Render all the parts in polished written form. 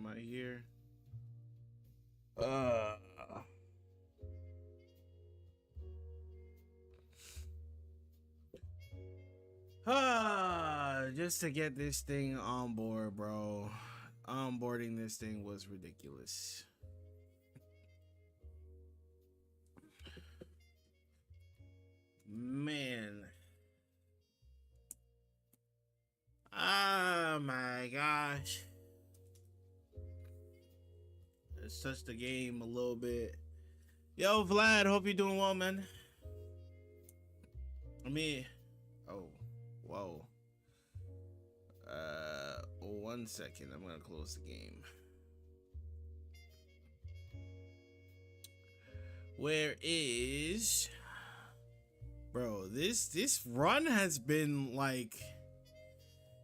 am I here? Just to get this thing on board, bro. Onboarding this thing was ridiculous. Man. Oh my gosh. Let's touch the game a little bit. Yo, Vlad, hope you're doing well, man. Oh, whoa. 1 second. I'm gonna close the game. Where is, bro? This run has been like,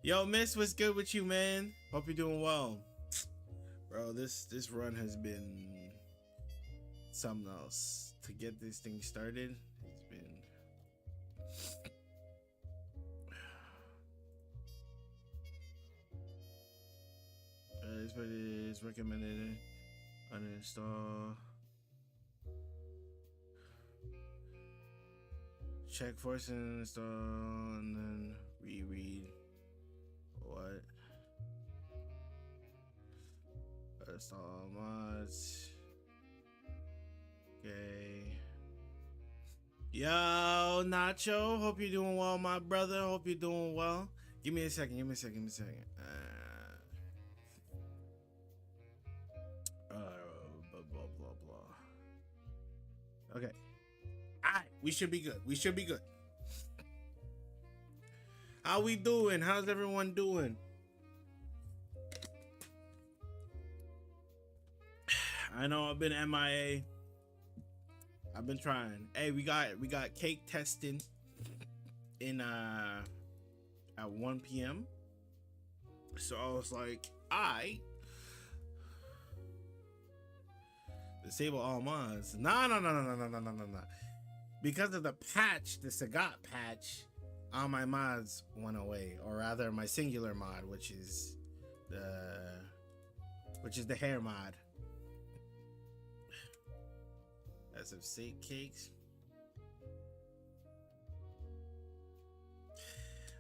yo, Miss, what's good with you, man? Hope you're doing well, bro. This run has been something else. To get this thing started, it's been. This is recommended. Uninstall. Check force and install, and then reread. What? Install mods. Okay. Yo, Nacho. Hope you're doing well, my brother. Hope you're doing well. Give me a second. Give me a second. Blah blah blah. Okay. Alright, we should be good. How we doing? How's everyone doing? I know I've been MIA. I've been trying. Hey, we got cake testing in at 1 p.m. So I was like, disable all mods. No. Because of the patch, the Sagat patch, all my mods went away, or rather my singular mod, which is the hair mod. SF6 cakes.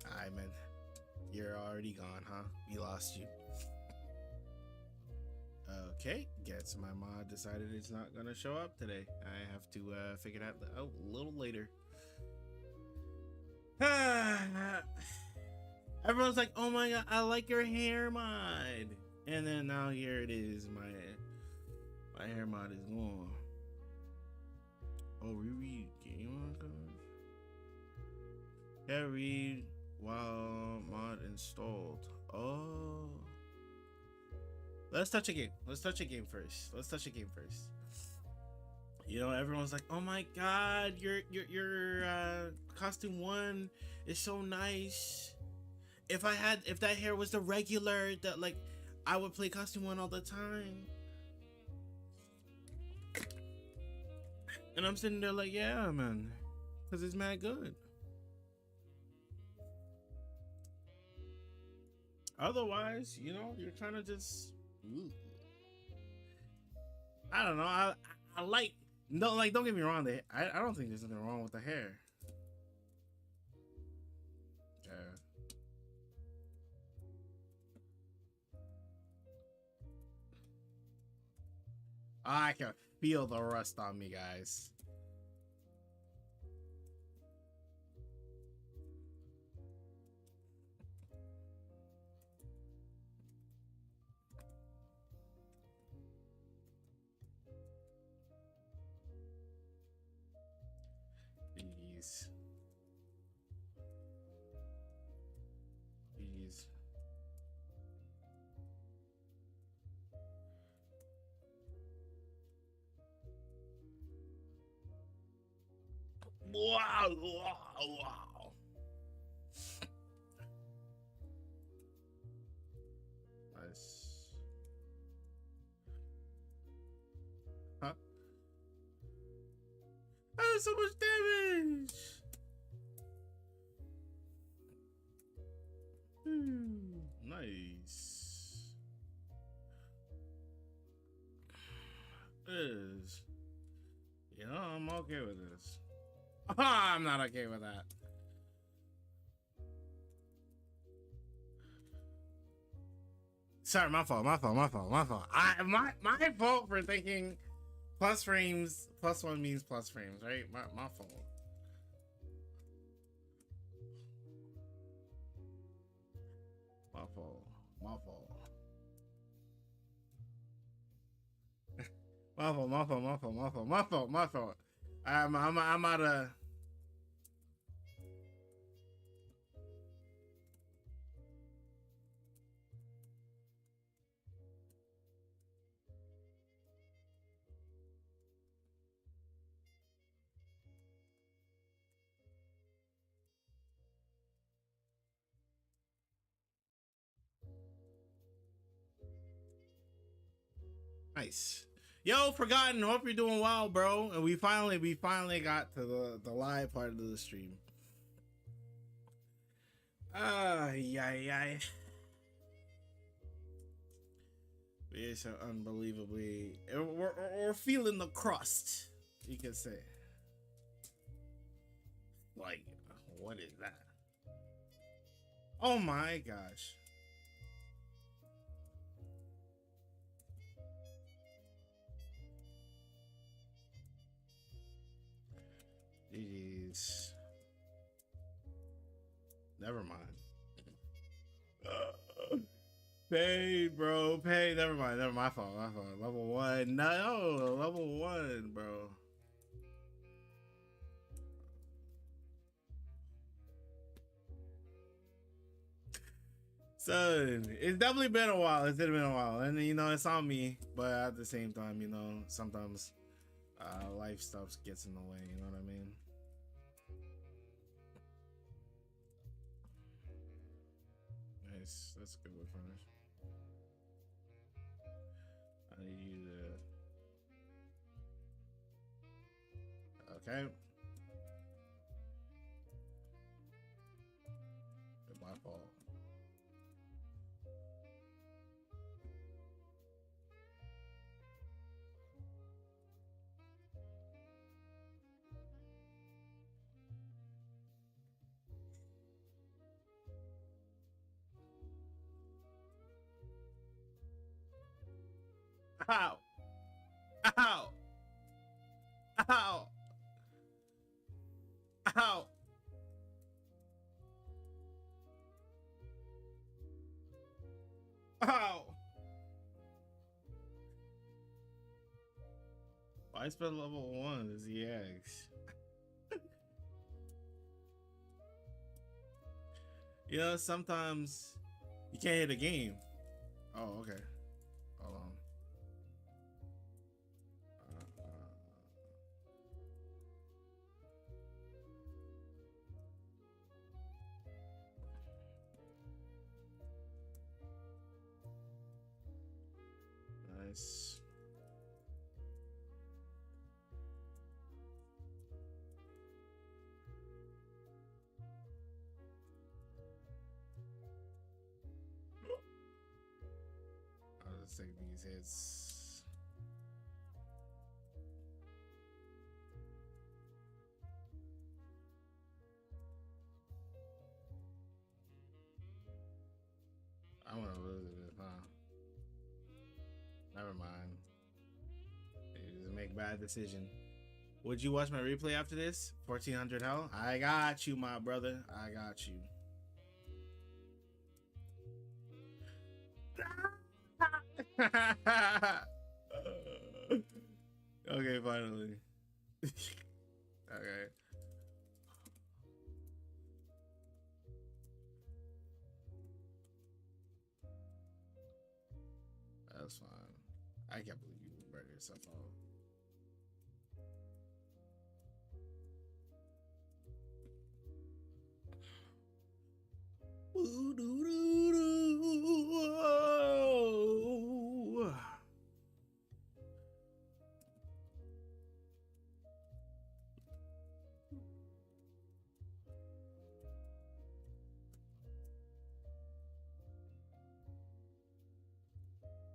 Alright, man. You're already gone, huh? We lost you. Okay, guess my mod decided it's not gonna show up today. I have to figure it out a little later. Everyone's like, oh my god, I like your hair mod. And then now here it is, my hair mod is gone. Oh, reread game icon. Yeah, read while mod installed. Oh. Let's touch a game first. You know, everyone's like, oh my god, your costume 1 is so nice. If that hair was the regular, that like I would play costume 1 all the time. And I'm sitting there like, yeah, man, because it's mad good. Otherwise, you know, you're trying to just, I don't know. I like, no, like, don't get me wrong. I don't think there's nothing wrong with the hair. Yeah. I can feel the rust on me, guys. Jeez. Wow. Nice. Huh? That is so much damage. Nice. is. You know, I'm okay with this. I'm not okay with that. Sorry, my fault. My fault for thinking plus frames, plus one means plus frames, right? My fault. My fault. My fault. My fault. I'm out of. Nice. Yo, Forgotten, hope you're doing well, bro. And we finally got to the live part of the stream. Yeah. We're so unbelievably. We're feeling the crust, you could say. Like, what is that? Oh my gosh. Jeez. Never mind. Pay, bro. Pay. Never mind. My fault. Level 1. No, level 1, bro. Son, it's definitely been a while. It's been a while. And, you know, it's on me. But at the same time, you know, sometimes life stuff gets in the way. You know what I mean? Nice. That's a good way to finish. I need you to. Okay. It's my fault. Ow! Ow! Ow! Ow! Ow! Why spell level 1 is the X? You know, sometimes you can't hit a game. Oh, okay. Hold on. Nice. I'll just take these hits. I want to lose it, huh? Never mind. You just make bad decision. Would you watch my replay after this? 1400 hell? I got you, my brother. I got you. Okay, finally. Okay. That's fine. I can't believe you burned yourself out.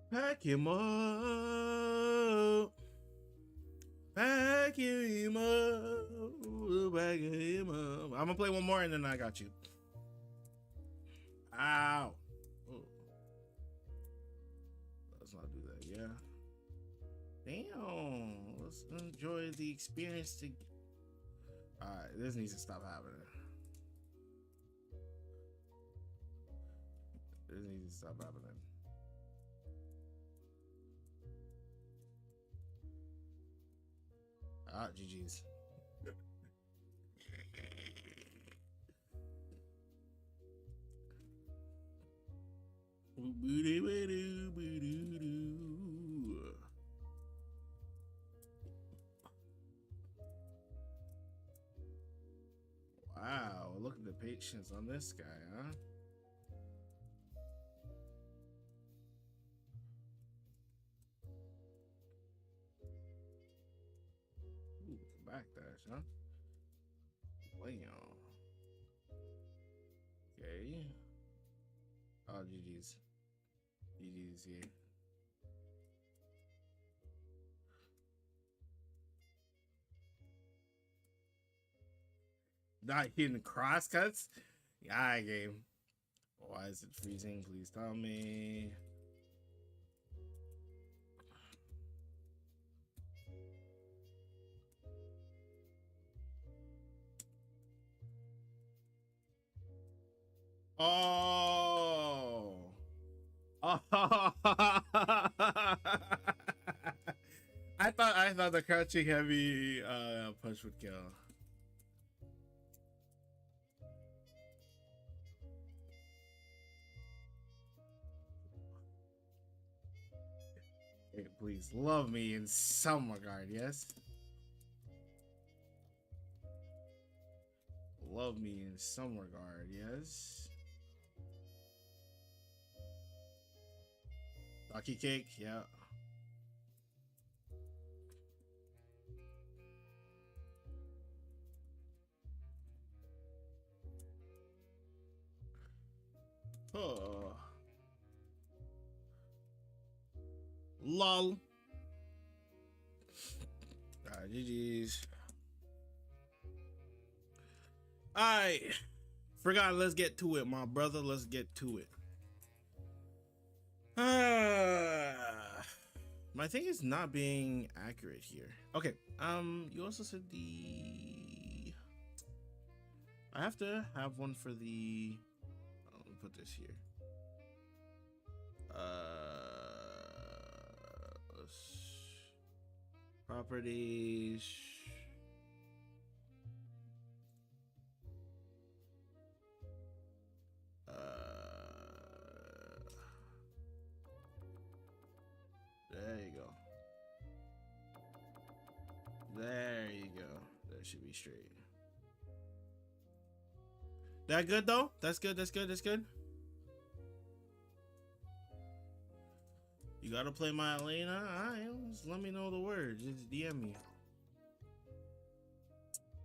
Pack him up. back him up. We'll back him up. I'm gonna play one more and then I got you. Ow. Oh. Let's not do that, yeah. Damn. Let's enjoy the experience to. Alright, this needs to stop happening. This needs to stop happening. Ah, GG's. Wow, look at the patience on this guy, huh? Ooh, backdash, huh? Wow. Okay. Oh, GG's. GG's here. Not hitting cross cuts? Yeah, game. Why is it freezing? Please tell me. Oh. Oh. I thought the crouching heavy punch would kill. Hey, please love me in some regard, yes? Love me in some regard, yes? Rocky cake, yeah. Oh. Lol. Alright, GG's. Alright. Forgot, let's get to it, my brother. Let's get to it. My thing is not being accurate here. Okay. You also said the. I have to have one for the. Let me put this here. Properties. There you go. There you go. That should be straight. That good though? That's good. That's good. That's good. You gotta play my Elena? Alright, just let me know the word. Just DM me.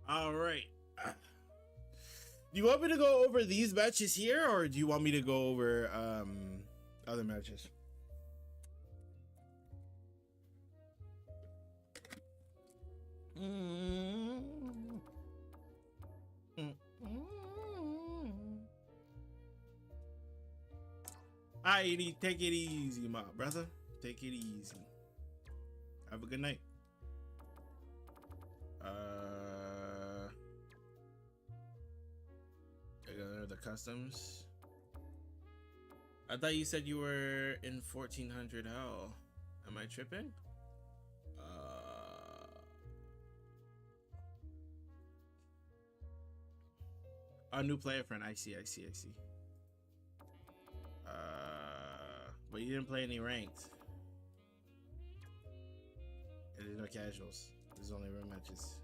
Alright. Do you want me to go over these matches here, or do you want me to go over other matches? Alright, take it easy, my brother. Take it easy. Have a good night. The customs. I thought you said you were in 1400 hell. Am I tripping? A new player friend. I see. But you didn't play any ranked. And there's no casuals. There's only room matches.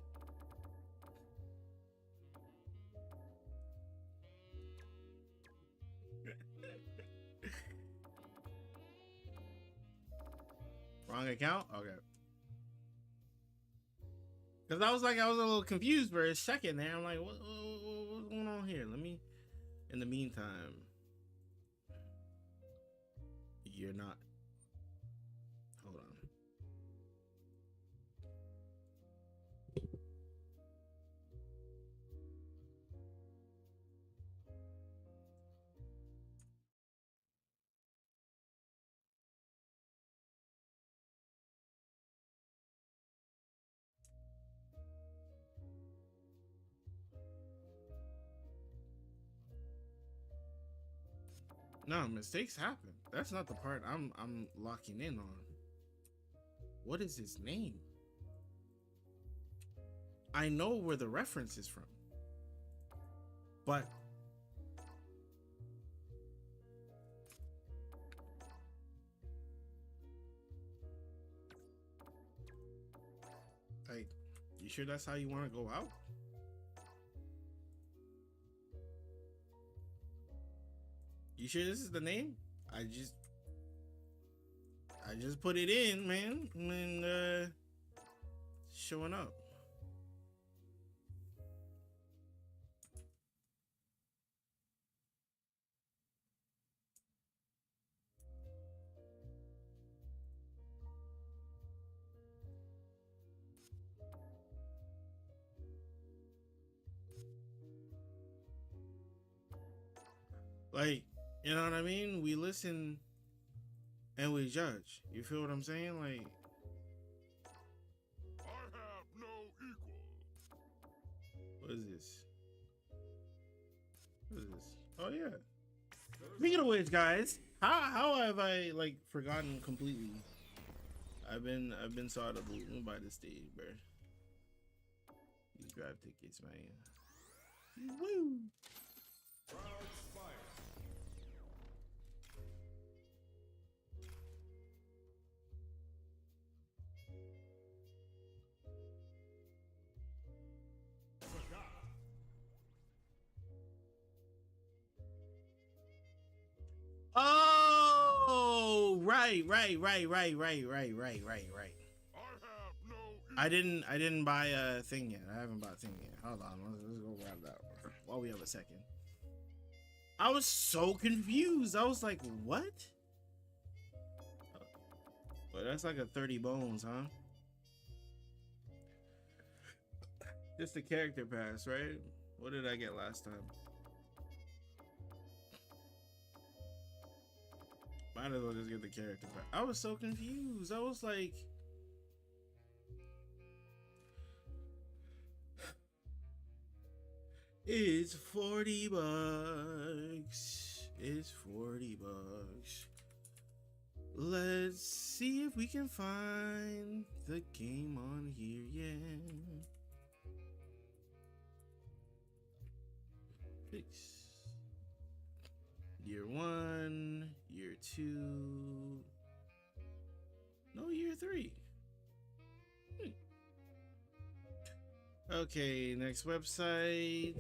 Wrong account? Okay. Because I was a little confused for a second there. I'm like, what's going on here? Let me, in the meantime, you're not. Hold on. No, mistakes happen. That's not the part I'm locking in on. What is his name? I know where the reference is from, but like, you sure that's how you want to go out? You sure this is the name? I just put it in, man, and showing up. Like, you know what I mean? We listen and we judge. You feel what I'm saying? Like, I have no equal. what is this? What is this? Oh yeah. Speaking of which, guys, how have I like forgotten completely? I've been so out of the loop by the stage, bro. These grab tickets, man. Woo! Round fire. Oh, right. I didn't buy a thing yet. I haven't bought a thing yet. Hold on, let's go grab that while we have a second. I was so confused. I was like, what? But that's like a 30 bones, huh? Just the character pass, right? What did I get last time? Might as well just get the character pass. I was so confused. I was like, it's 40 bucks. It's 40 bucks. Let's see if we can find the game on here, yeah. Fix. Year 1, year 2. No, year 3. Okay, next website.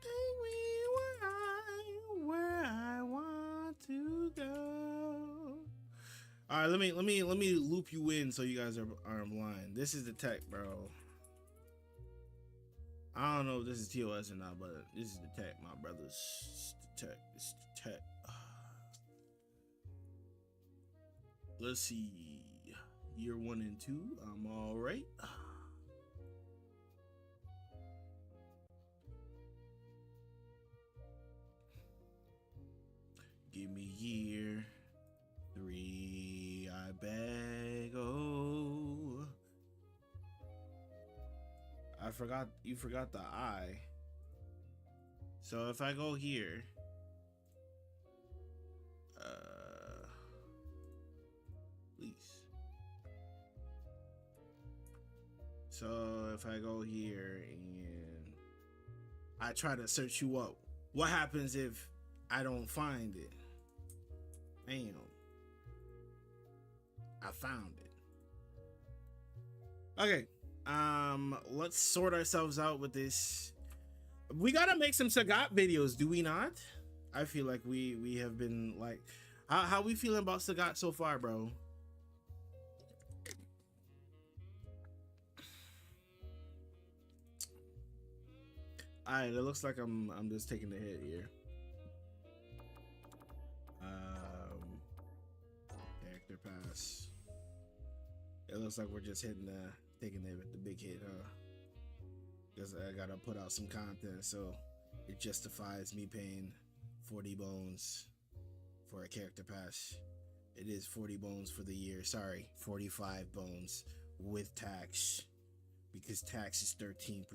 Take me where I want to go. All right, let me loop you in so you guys are blind. This is the tech, bro. I don't know if this is TOS or not, but this is the tech, my brothers. It's the tech. It's the tech. Let's see. Year 1 and 2. I'm all right. Give me year 3. I beg. Oh, I forgot. You forgot the I. So if I go here, please. So if I go here and I try to search you up, what happens if I don't find it? Damn. I found it. Okay. Let's sort ourselves out with this. We gotta make some Sagat videos, do we not? I feel like we have been like, how we feeling about Sagat so far, bro? Alright, it looks like I'm just taking the hit here. Character pass. It looks like we're just taking the big hit, huh? Because I gotta put out some content, so it justifies me paying 40 bones for a character pass. It is 40 bones for the year. Sorry, 45 bones with tax. because tax is 13%.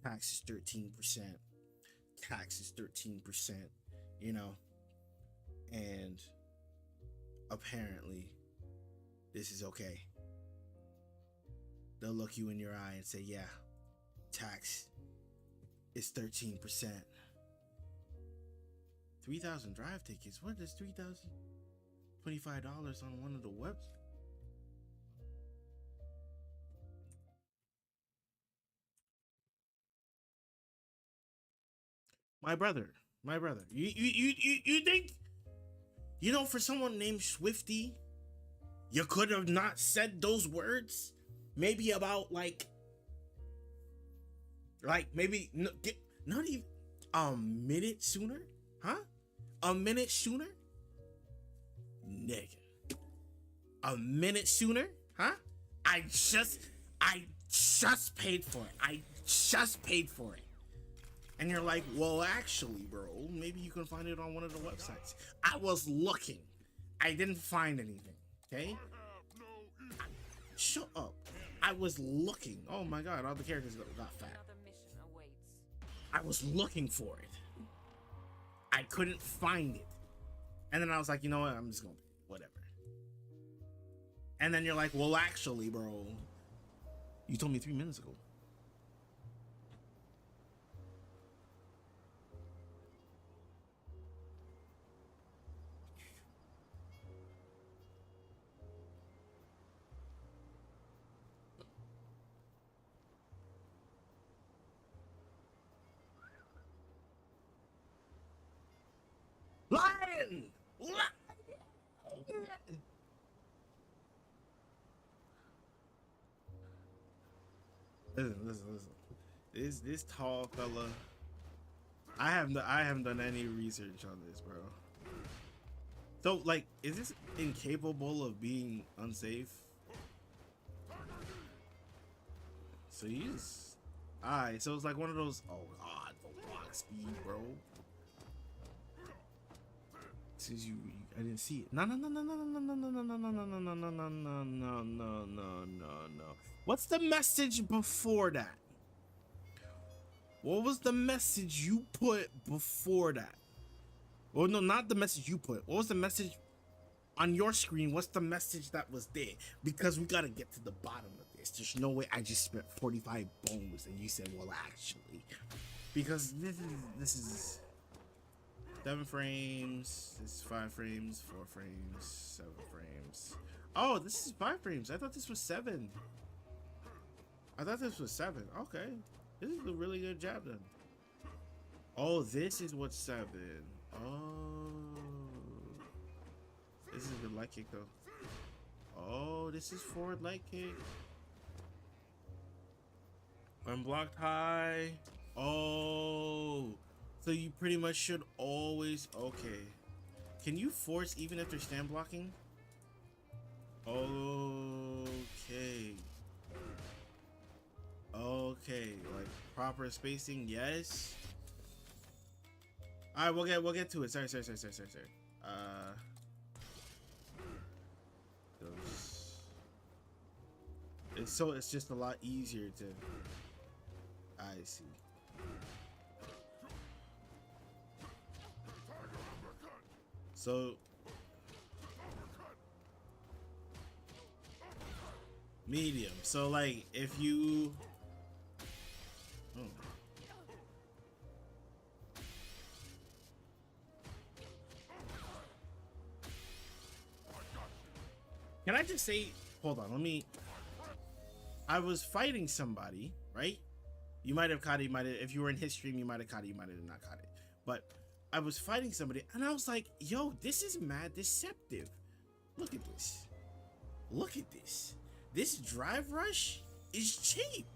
Tax is 13%. Tax is 13%. You know, and apparently this is okay. They'll look you in your eye and say, yeah, tax is 13%. 3,000 drive tickets. What is 3,000? $25 on one of the webs. My brother. You think, for someone named Swifty, you could have not said those words? Maybe about like maybe not even a minute sooner? Huh? A minute sooner? Nigga. A minute sooner? Huh? I just paid for it. I just paid for it. And you're like, well, actually, bro, maybe you can find it on one of the websites. I was looking. I didn't find anything. Okay? Shut up. I was looking. Oh my god, all the characters got fat. I was looking for it. I couldn't find it. And then I was like, you know what? I'm just gonna whatever. And then you're like, well, actually, bro, you told me 3 minutes ago. Lion! Listen. This tall fella. I haven't done any research on this, bro. So, like, is this incapable of being unsafe? So he's alright. So it's like one of those. Oh god, the block speed, bro. Since I didn't see it. No. What's the message before that? What was the message you put before that? Well, no, not the message you put. What was the message on your screen? What's the message that was there? Because we gotta get to the bottom of this. There's no way I just spent 45 bones and you said, well, actually, because this is 7 frames. This is 5 frames, 4 frames, 7 frames. Oh, this is 5 frames. I thought this was 7. Okay, this is a really good job done. Oh, this is what's 7. Oh, this is a good light kick though. Oh, this is forward light kick. Unblocked high. Oh, so you pretty much should always. Okay, can you force even if they're stand blocking? Okay, like proper spacing, yes. All right, we'll get to it. Sorry. It's just a lot easier to. I see. So medium. So like if you. Oh. Can I just say, hold on, I was fighting somebody, right? You might have caught it, if you were in his stream, you might have caught it, you might have not caught it. But I was fighting somebody and I was like, yo, this is mad deceptive. Look at this. This drive rush is cheap.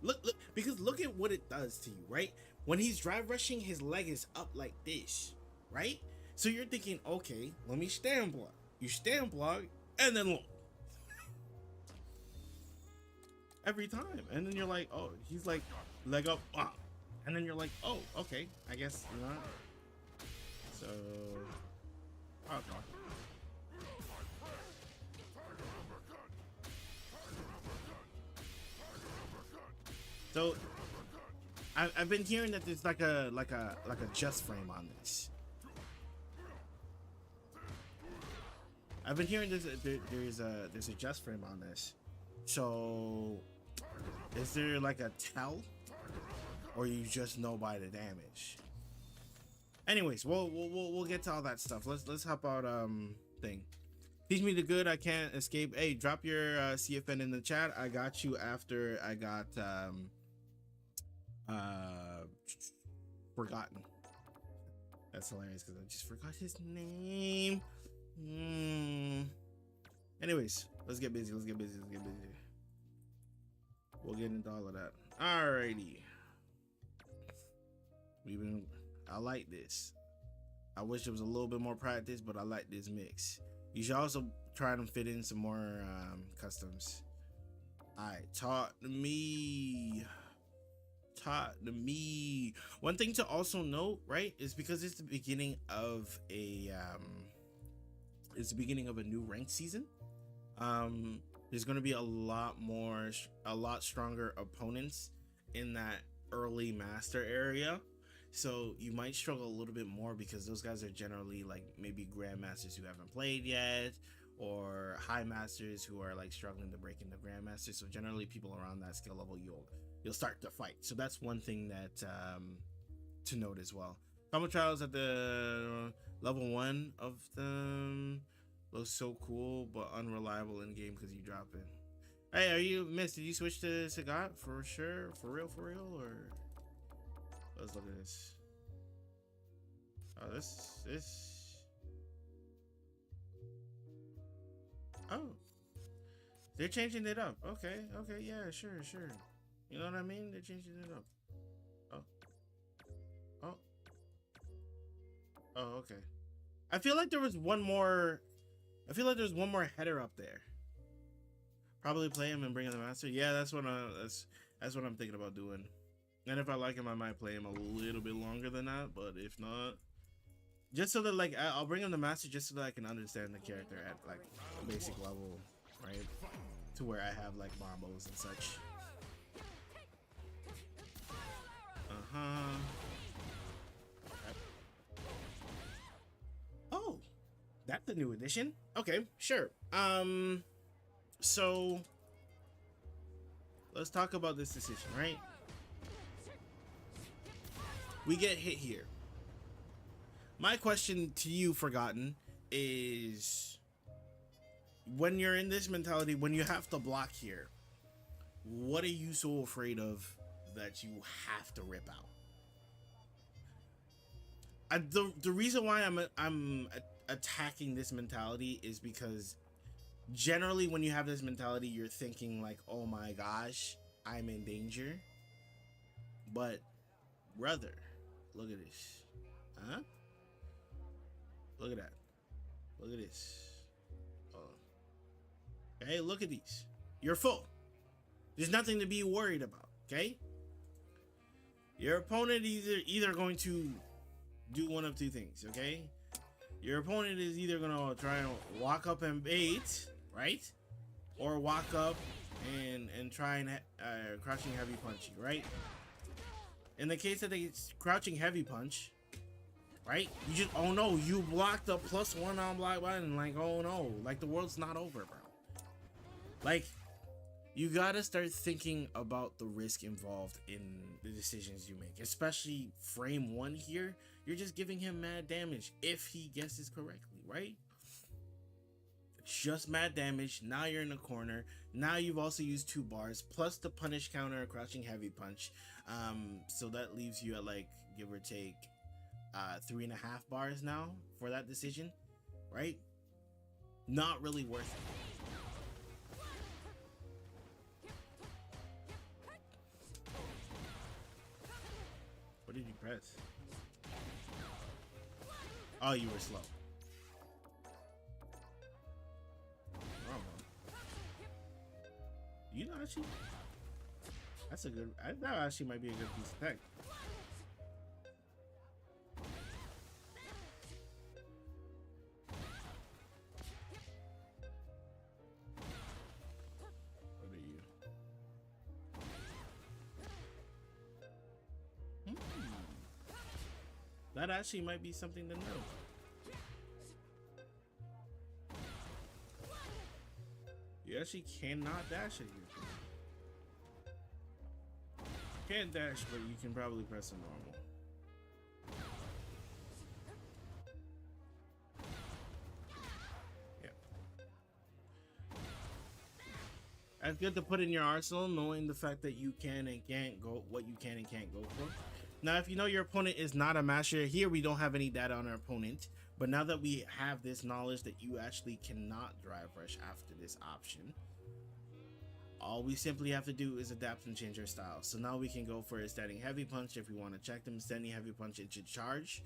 Look, because look at what it does to you, right? When he's drive rushing, his leg is up like this, right? So you're thinking, okay, let me stand block. You stand block, and then look. Every time. And then you're like, oh, he's like, leg up, and then you're like, oh, okay, I guess not. So, okay. So I've been hearing that there's like a just frame on this. I've been hearing there's a just frame on this. So is there like a tell, or you just know by the damage? Anyways, we'll get to all that stuff. Let's hop out thing. Teach me the good, I can't escape. Hey, drop your CFN in the chat. I got you after I got forgotten. That's hilarious because I just forgot his name. Anyways, let's get busy. We'll get into all of that. Alrighty. I like this. I wish it was a little bit more practice, but I like this mix. You should also try to fit in some more customs. Alright, talk to me. One thing to also note, right, is because it's the beginning of a new ranked season. There's going to be a lot stronger opponents in that early master area. So you might struggle a little bit more because those guys are generally like maybe grandmasters who haven't played yet, or high masters who are like struggling to break into grandmasters. So generally people around that skill level, you'll start to fight. So that's one thing that to note as well. Combo trials at the level 1 of them looks so cool but unreliable in game because you drop it. Hey, are you Miss? Did you switch to Sagat for sure? For real, or? Let's look at this. Oh, this. Oh, they're changing it up. Okay, yeah, sure. You know what I mean? They're changing it up. Oh, okay. I feel like there was one more. There's one more header up there. Probably play him and bring in the master. Yeah, that's what I'm thinking about doing. And if I like him, I might play him a little bit longer than that. But if not, just so that like I'll bring him the master just so that I can understand the character at like a basic level, right? To where I have like bombos and such. Oh, that's the new edition. Okay, sure. So let's talk about this decision, right? We get hit here. My question to you, Forgotten, is when you're in this mentality, when you have to block here, what are you so afraid of that you have to rip out? The reason why I'm attacking this mentality is because generally when you have this mentality, you're thinking like, oh my gosh, I'm in danger. But brother, look at this. Huh? Look at that. Look at this. Okay, look at these. You're full. There's nothing to be worried about, okay? Your opponent either going to do one of two things, okay? Your opponent is either gonna try and walk up and bait, right? Or walk up and try and crouching heavy punch you, right? In the case of the crouching heavy punch, right? You just, oh no, you blocked the +1 on block button, like, oh no, like the world's not over, bro. Like, you gotta start thinking about the risk involved in the decisions you make, especially frame 1 here. You're just giving him mad damage if he guesses correctly, right? Just mad damage. Now you're in the corner. Now you've also used 2 bars plus the punish counter, crouching heavy punch. So that leaves you at like give or take 3.5 bars now for that decision, right? Not really worth it. What did you press? Oh, you were slow. Oh. You know, actually, that's a good. That actually might be a good piece of tech. What are you? that actually might be something to know. You actually cannot dash at you. Can't dash, but you can probably press a normal. Yeah. That's good to put in your arsenal, knowing the fact that you can and can't go, what you can and can't go for. Now, if you know your opponent is not a master, here we don't have any data on our opponent, but now that we have this knowledge that you actually cannot drive rush after this option, all we simply have to do is adapt and change our style. So now we can go for a standing heavy punch if we want to check them. Standing heavy punch into charge.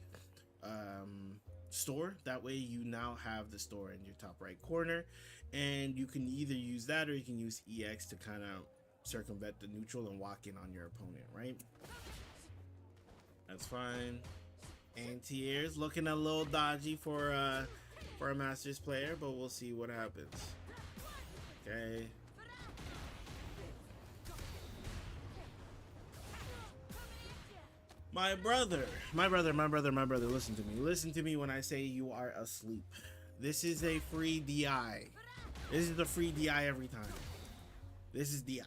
Store. That way you now have the store in your top right corner. And you can either use that or you can use EX to kind of circumvent the neutral and walk in on your opponent, right? That's fine. Anti-airs looking a little dodgy for a Masters player, but we'll see what happens. Okay. My brother, listen to me when I say you are asleep. This is a free DI. This is a free DI every time. This is DI.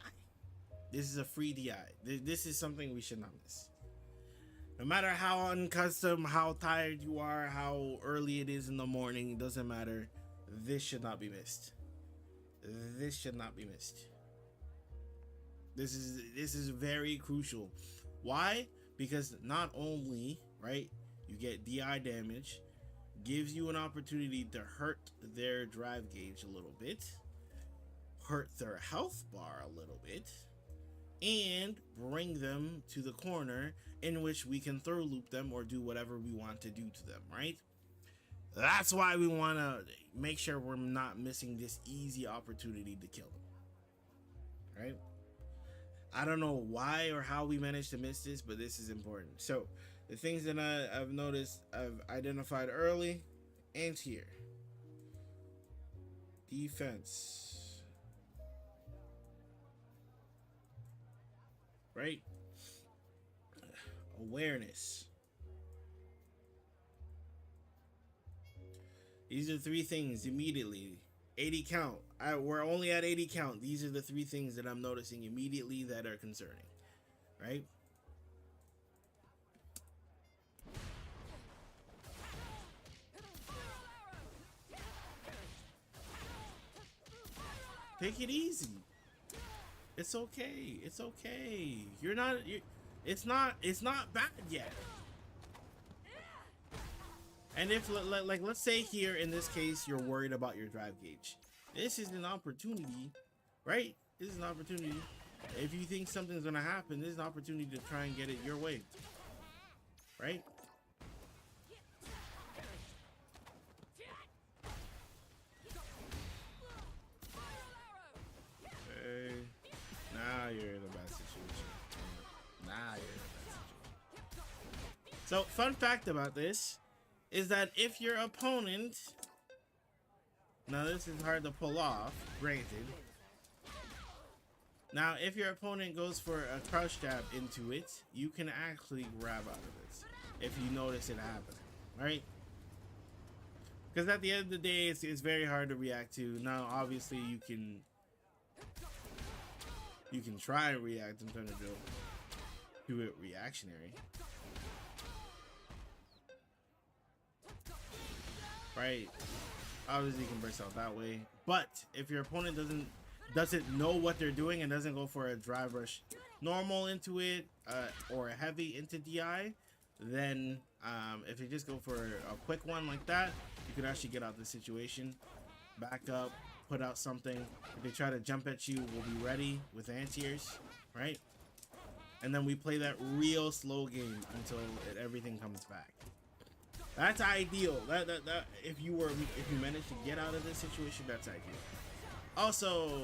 This is a free DI. This is something we should not miss. No matter how uncustom, how tired you are, how early it is in the morning, it doesn't matter. This should not be missed. This should not be missed. This is very crucial. Why? Because not only, right, you get DI damage, gives you an opportunity to hurt their drive gauge a little bit, hurt their health bar a little bit, and bring them to the corner in which we can throw loop them or do whatever we want to do to them, right? That's why we want to make sure we're not missing this easy opportunity to kill them, right? I don't know why or how we managed to miss this, but this is important. So the things that I've noticed, I've identified early and here. Defense. Right? Awareness. These are three things immediately. 80 count. We're only at 80 count. These are the three things that I'm noticing immediately that are concerning, right? Take it easy. It's okay. It's okay. It's not bad yet. And if, like, let's say here in this case, you're worried about your drive gauge. This is an opportunity, right? This is an opportunity. If you think something's gonna happen, this is an opportunity to try and get it your way, right? Okay. Now you're in a bad situation. Now you're in a bad situation. So, fun fact about this is that if your opponent, now this is hard to pull off, granted. Now, if your opponent goes for a crouch jab into it, you can actually grab out of this if you notice it happening, right? Because at the end of the day, it's very hard to react to. Now, obviously, you can try and react and turn to do it reactionary. Right, obviously you can burst out that way, but if your opponent doesn't know what they're doing and doesn't go for a drive rush normal into it or a heavy into DI, then if you just go for a quick one like that, you can actually get out of the situation, back up, put out something. If they try to jump at you, we'll be ready with anti-airs, right? And then we play that real slow game until everything comes back. That's ideal. That if you manage to get out of this situation, that's ideal. Also,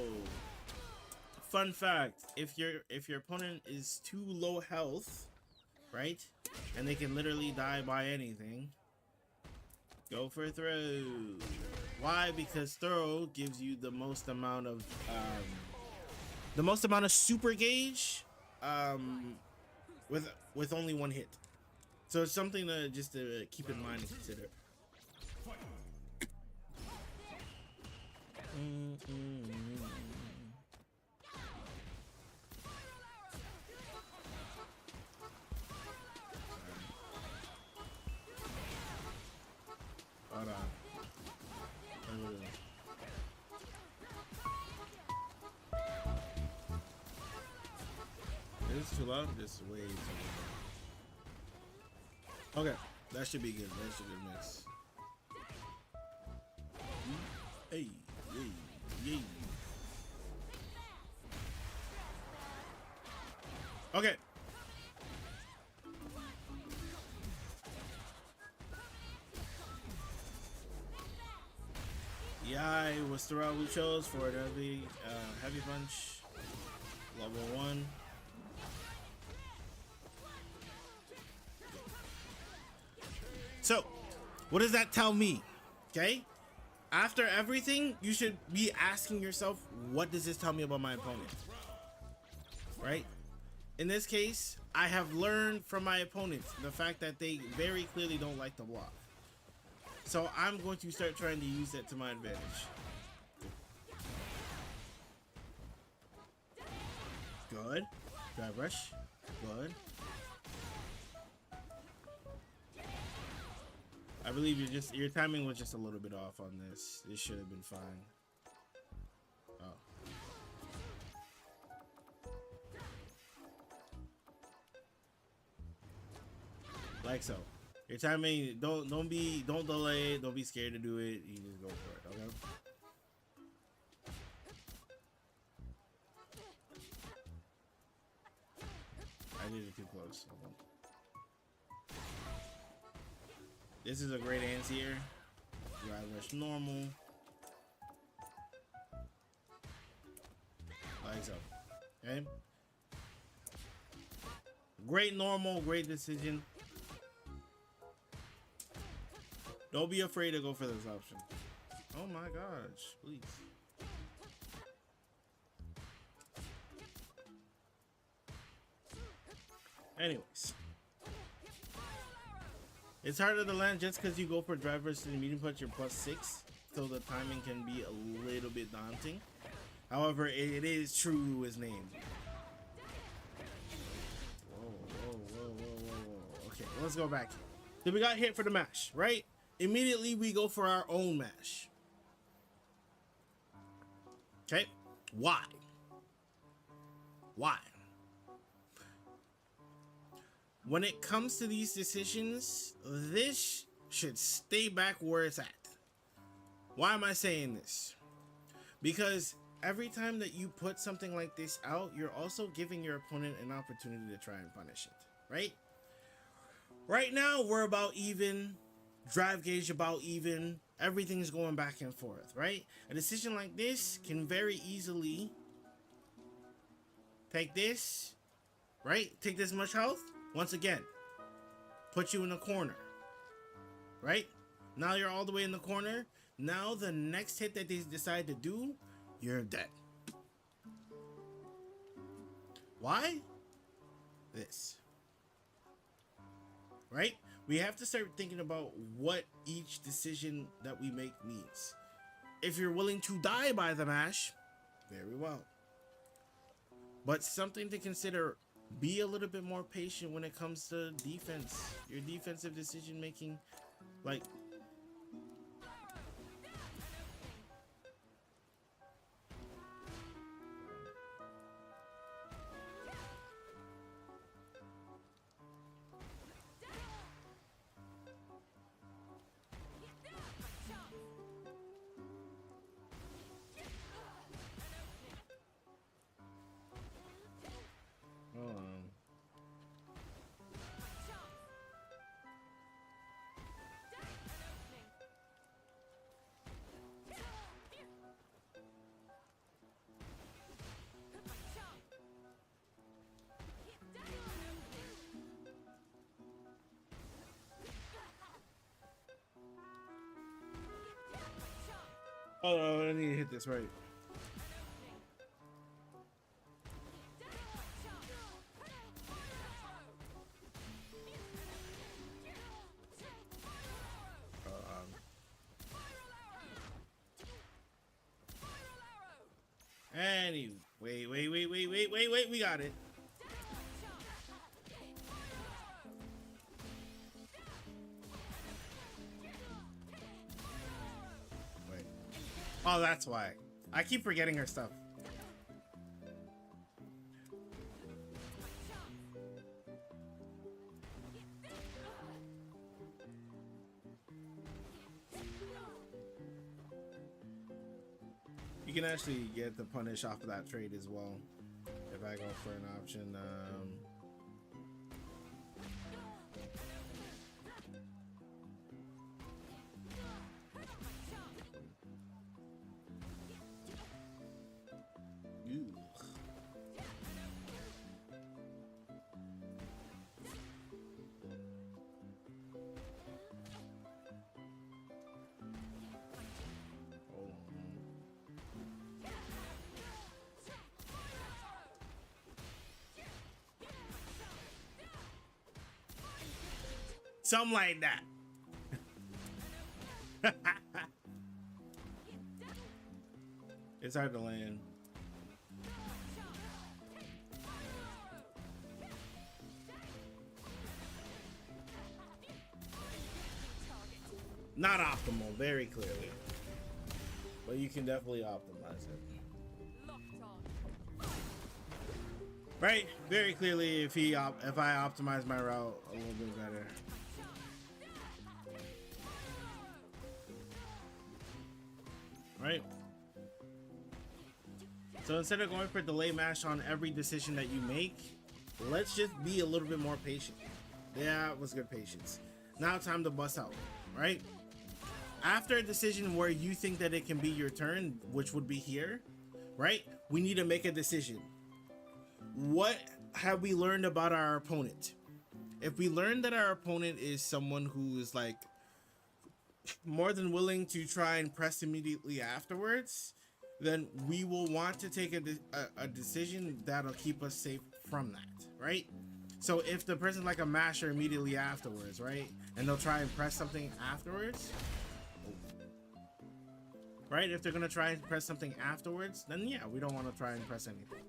fun fact: if your opponent is too low health, right, and they can literally die by anything, go for throw. Why? Because throw gives you the most amount of super gauge with only one hit. So it's something to just to keep in mind and consider. Hold on. Is this too loud? This is way too loud. Okay, that should be good. That's a good mix. Hey, yay. Okay. Yeah, it was the route we chose for the heavy punch. Level 1. So, what does that tell me? Okay? After everything, you should be asking yourself, what does this tell me about my opponent? Right? In this case, I have learned from my opponents the fact that they very clearly don't like to block. So I'm going to start trying to use that to my advantage. Good. Drive rush. Good. I believe your timing was just a little bit off on this. This should have been fine. Oh. Like so. Your timing, don't delay it, don't be scared to do it. You just go for it, okay? I did it too close. This is a great anti-air. Drive rush normal. Like so. Okay? Great normal, great decision. Don't be afraid to go for this option. Oh my gosh, please. Anyways. It's harder to land just because you go for drive versus medium punch, you're +6. So the timing can be a little bit daunting. However, it is true to his name. Whoa. Okay, let's go back here. So we got hit for the mash, right? Immediately we go for our own mash. Okay? Why? When it comes to these decisions, this should stay back where it's at. Why am I saying this? Because every time that you put something like this out, you're also giving your opponent an opportunity to try and punish it, right? Right now, we're about even. Drive gauge about even. Everything's going back and forth, right? A decision like this can very easily take this, right? Take this much health. Once again, put you in a corner, right? Now you're all the way in the corner. Now the next hit that they decide to do, you're dead. Why? This. Right? We have to start thinking about what each decision that we make means. If you're willing to die by the mash, very well. But something to consider, be a little bit more patient when it comes to defense. Your defensive decision making, like, oh, I need to hit this right. Anyway, wait, we got it. Wait. Oh, that's why. I keep forgetting her stuff. You can actually get the punish off of that trade as well. If I go for an option, Ew. Something like that. It's hard to land. Not optimal, very clearly. But you can definitely optimize it. Right? Very clearly, if I optimize my route a little bit better. Right? So instead of going for delay mash on every decision that you make, let's just be a little bit more patient. Yeah, it was good patience. Now time to bust out, right? After a decision where you think that it can be your turn, which would be here, right? We need to make a decision. What have we learned about our opponent? If we learn that our opponent is someone who is like more than willing to try and press immediately afterwards, then we will want to take a decision that'll keep us safe from that, right? So if the person's like a masher immediately afterwards, right, and they'll try and press something afterwards, right? If they're gonna try and press something afterwards, then yeah, we don't want to try and press anything.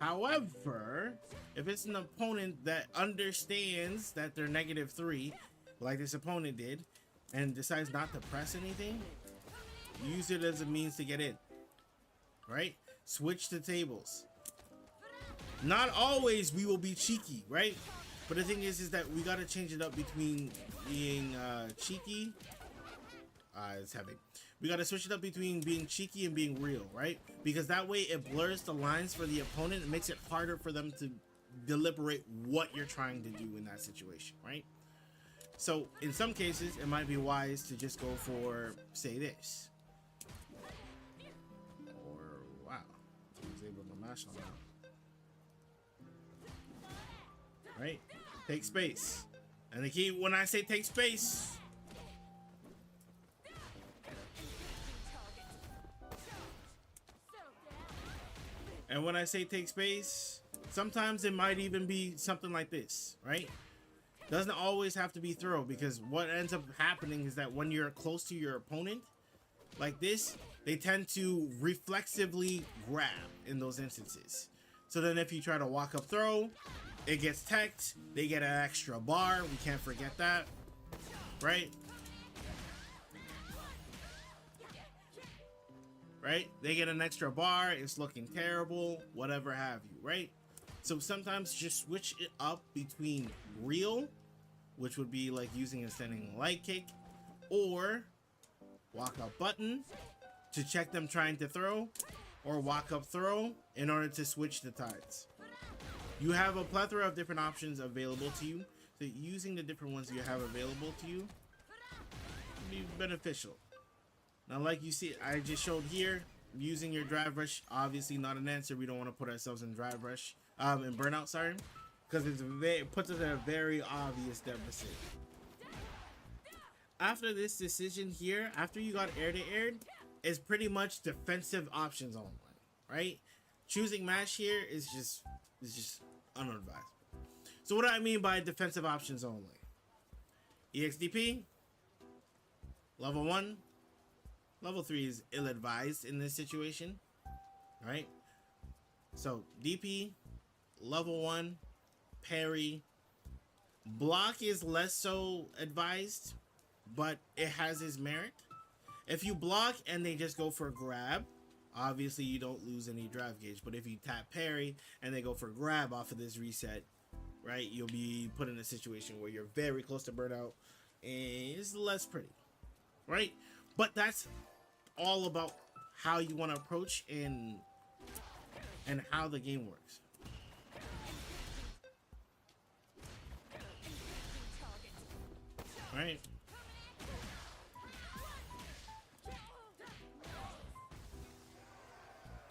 However, if it's an opponent that understands that they're -3, like this opponent did, and decides not to press anything, use it as a means to get in, right? Switch the tables. Not always we will be cheeky, right? But the thing is that we got to change it up between being cheeky. It's heavy. We got to switch it up between being cheeky and being real, right? Because that way it blurs the lines for the opponent. It makes it harder for them to deliberate what you're trying to do in that situation, right? So in some cases, it might be wise to just go for, say, this. Or, wow, I was able to mash on that. Right? Take space. And the key, when I say take space, and when I say take space, sometimes it might even be something like this, right? Doesn't always have to be throw, because what ends up happening is that when you're close to your opponent like this, they tend to reflexively grab in those instances. So then if you try to walk up throw, it gets teched, they get an extra bar, we can't forget that, right? Right? They get an extra bar, it's looking terrible, whatever have you, right? So sometimes just switch it up between real, which would be like using a standing light kick, or walk up button to check them trying to throw, or walk up throw in order to switch the tides. You have a plethora of different options available to you, so using the different ones you have available to you will be beneficial. Now, like you see, I just showed here, using your drive rush, obviously not an answer. We don't want to put ourselves in drive rush, in burnout, sorry, because it puts us in a very obvious deficit. After this decision here, after you got air to air, is pretty much defensive options only, right? Choosing mash here is just unadvisable. So what do I mean by defensive options only? EXDP, level 1, level 3 is ill-advised in this situation, right? So DP, level 1, parry. Block is less so advised, but it has its merit. If you block and they just go for a grab, obviously you don't lose any drive gauge. But if you tap parry and they go for a grab off of this reset, right, you'll be put in a situation where you're very close to burnout and it's less pretty, right? But that's all about how you want to approach and how the game works. Right?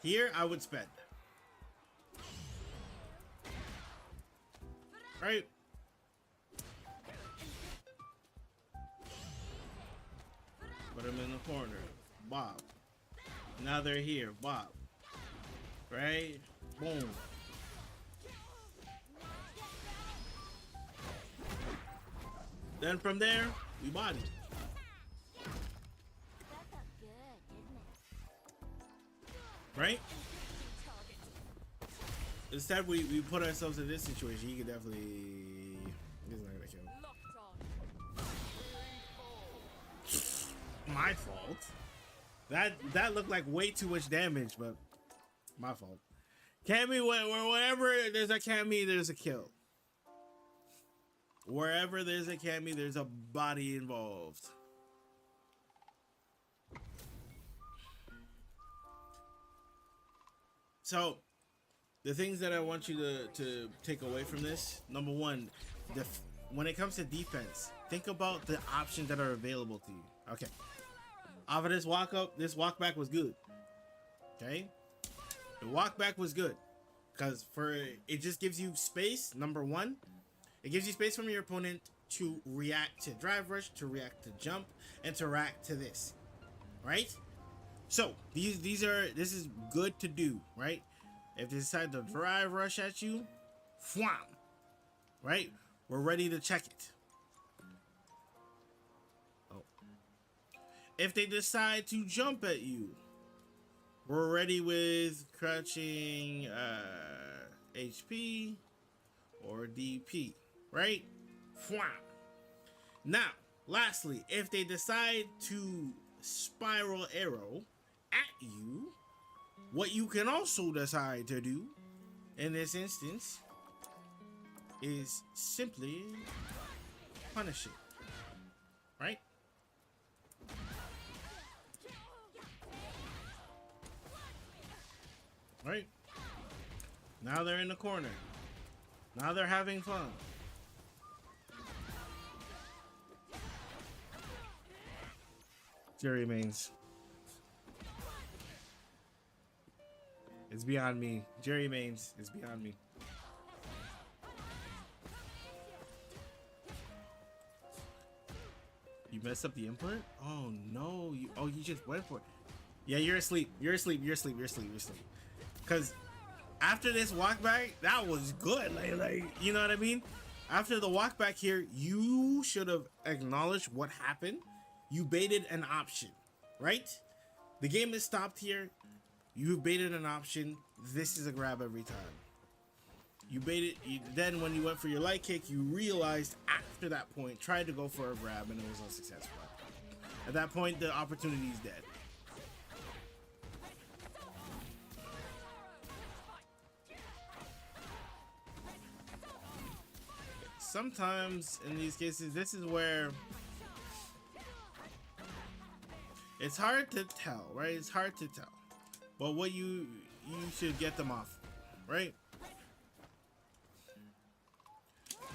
Here, I would spend. Right? Put them in the corner. Bob. Now they're here. Bob. Right? Boom. Then from there, we body. Right? Instead, we put ourselves in this situation. He could definitely. He's not gonna kill. My fault. That looked like way too much damage, but my fault. Cammy, wherever there's a Cammy, there's a kill. Wherever there's a Cammy, there's a body involved. So, the things that I want you to take away from this, number one, when it comes to defense, think about the options that are available to you. Okay. Off of this walk up, this walk back was good. Okay? The walk back was good. Because it just gives you space, number one. It gives you space from your opponent to react to drive rush, to react to jump, and to react to this. Right? So, this is good to do, right? If they decide to drive rush at you, wham, right? We're ready to check it. Oh. If they decide to jump at you, we're ready with crouching HP or DP, right? Wham. Now, lastly, if they decide to spiral arrow at you, what you can also decide to do in this instance is simply punish it, right? Right? Now they're in the corner. Now they're having fun. Jerry Mains. It's beyond me. Jerry Mains is beyond me. You messed up the input? Oh no. You just went for it. Yeah, you're asleep. You're asleep. You're asleep. You're asleep. You're asleep. Cause after this walk back, that was good. Like, you know what I mean? After the walk back here, you should have acknowledged what happened. You baited an option, right? The game is stopped here. You baited an option. This is a grab every time. You baited. Then when you went for your light kick, you realized after that point, tried to go for a grab and it was unsuccessful. At that point, the opportunity is dead. Sometimes in these cases, this is where it's hard to tell, right? It's hard to tell. But what you should get them off, right?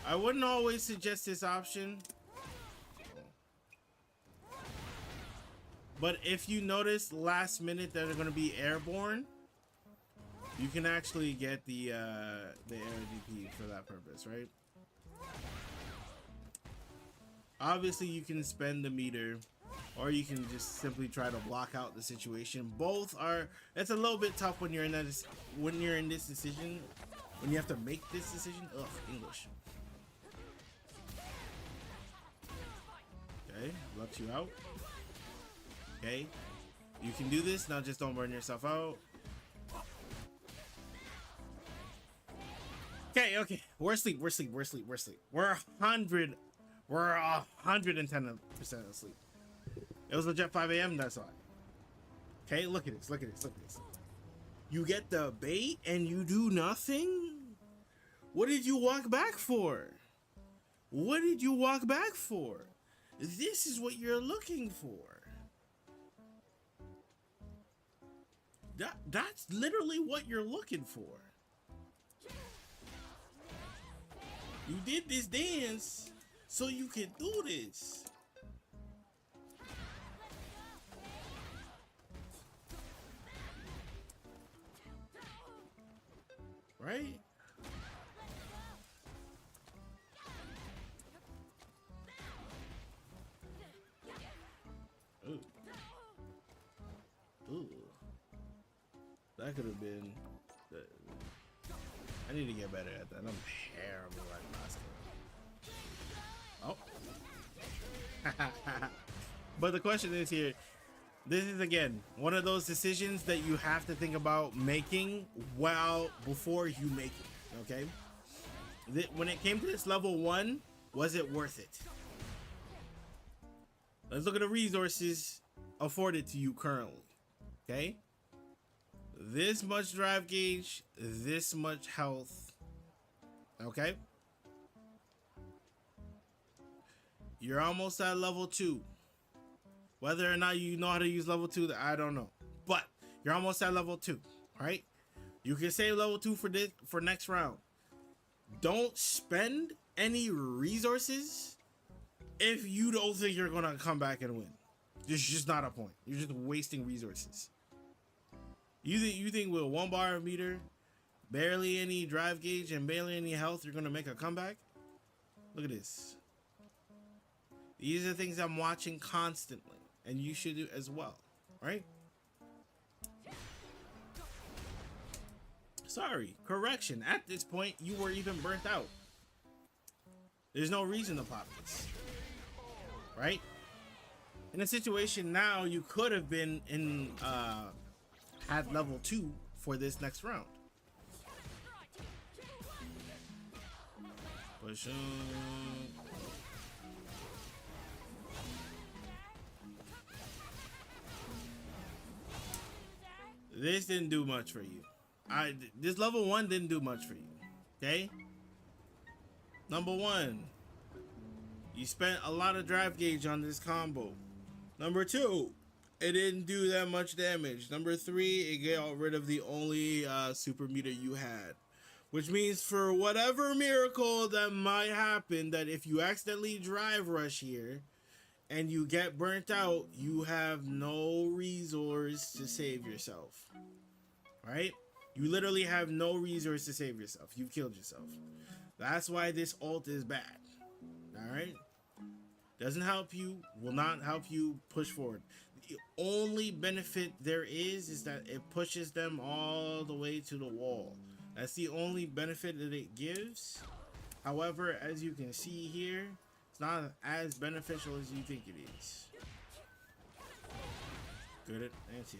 I wouldn't always suggest this option. But if you notice last minute that they're going to be airborne, you can actually get the air DP for that purpose, right? Obviously, you can spend the meter, or you can just simply try to block out the situation. Both are. It's a little bit tough when you're in this decision, when you have to make this decision. Ugh, English. Okay, left you out. Okay, you can do this. Now just don't burn yourself out. Okay. We're asleep. We're 100. We're 110% asleep. It was legit 5 a.m. That's why. Okay, look at this. You get the bait and you do nothing? What did you walk back for? This is what you're looking for. That's literally what you're looking for. You did this dance so you can do this. Right? Ooh. Ooh. That could have been. I need to get better at that. I'm terrible at basketball. Oh. But the question is here. This is again one of those decisions that you have to think about making before you make it. Okay. When it came to this level 1, was it worth it? Let's look at the resources afforded to you currently. Okay. This much drive gauge, this much health. Okay. You're almost at level 2. Whether or not you know how to use level 2, I don't know. But you're almost at level 2, right? You can save level 2 for next round. Don't spend any resources if you don't think you're gonna come back and win. There's just not a point. You're just wasting resources. You think with 1 bar of meter, barely any drive gauge, and barely any health, you're gonna make a comeback? Look at this. These are the things I'm watching constantly, and you should do as well, right? Sorry, correction. At this point, you were even burnt out. There's no reason to pop this, right? In a situation now, you could have been in at level 2 for this next round. Push on. This didn't do much for you. This level 1 didn't do much for you. Okay? Number 1, you spent a lot of drive gauge on this combo. Number 2, it didn't do that much damage. Number 3, it got rid of the only super meter you had. Which means for whatever miracle that might happen, that if you accidentally drive rush here and you get burnt out, you have no resource to save yourself. Right? You literally have no resource to save yourself. You've killed yourself. That's why this ult is bad. Alright? Doesn't help you, will not help you push forward. The only benefit there is that it pushes them all the way to the wall. That's the only benefit that it gives. However, as you can see here, it's not as beneficial as you think it is. Good at answer.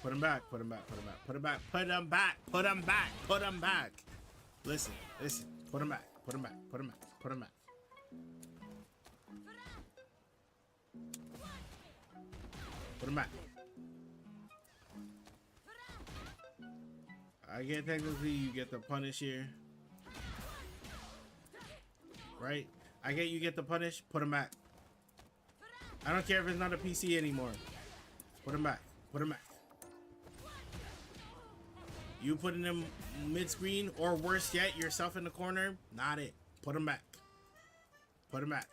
Put him back, put him back, put him back, put him back, put him back, put him back, put him back. Listen, put him back, put him back, put him back, put him back. Put him back. I get technically you get the punish here. Right? I get you get the punish, put him back. I don't care if it's not a PC anymore. Put him back. Put him back. You putting him mid-screen, or worse yet, yourself in the corner, not it. Put him back. Put him back.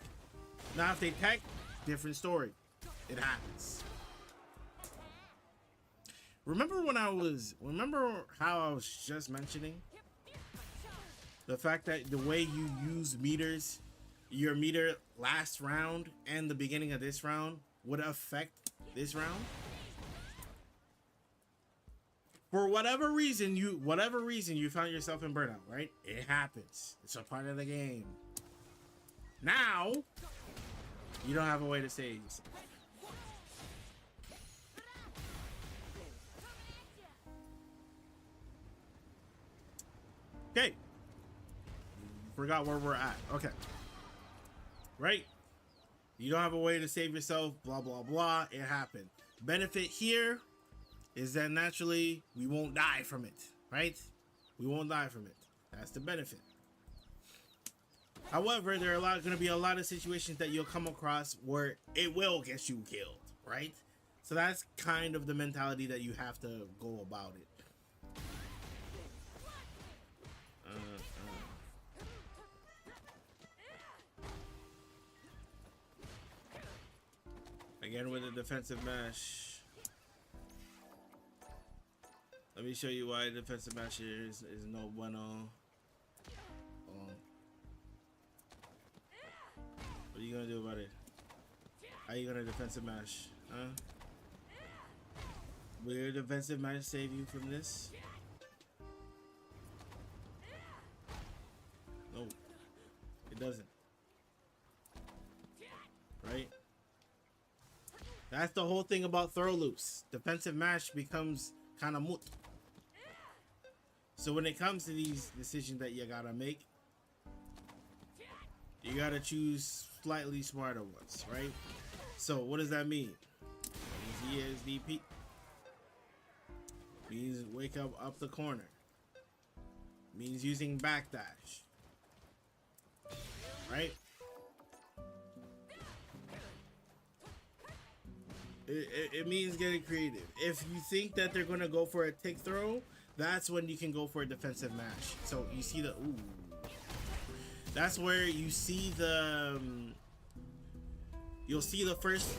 Now if they tech, different story. It happens. Remember how I was just mentioning the fact that the way you use meters, your meter last round and the beginning of this round would affect this round? For whatever reason you found yourself in burnout, right? It happens. It's a part of the game. Now, you don't have a way to save yourself. Okay. forgot where we're at. Okay. Right? You don't have a way to save yourself, blah, blah, blah. It happened. Benefit here is that naturally we won't die from it, right? We won't die from it. That's the benefit. However, there are going to be a lot of situations that you'll come across where it will get you killed, right? So that's kind of the mentality that you have to go about it. Again with the defensive mash. Let me show you why defensive mash is no bueno. What are you gonna do about it? How are you gonna defensive mash? Huh? Will your defensive mash save you from this? No, it doesn't. Right? That's the whole thing about throw loops. Defensive mash becomes kind of moot. So when it comes to these decisions that you gotta make, you gotta choose slightly smarter ones, right? So what does that mean? That means ESDP. Means wake up the corner. Means using backdash. Right? It means getting creative. If you think that they're gonna go for a tick throw, that's when you can go for a defensive mash. So you see the ooh. That's where you see the you'll see the first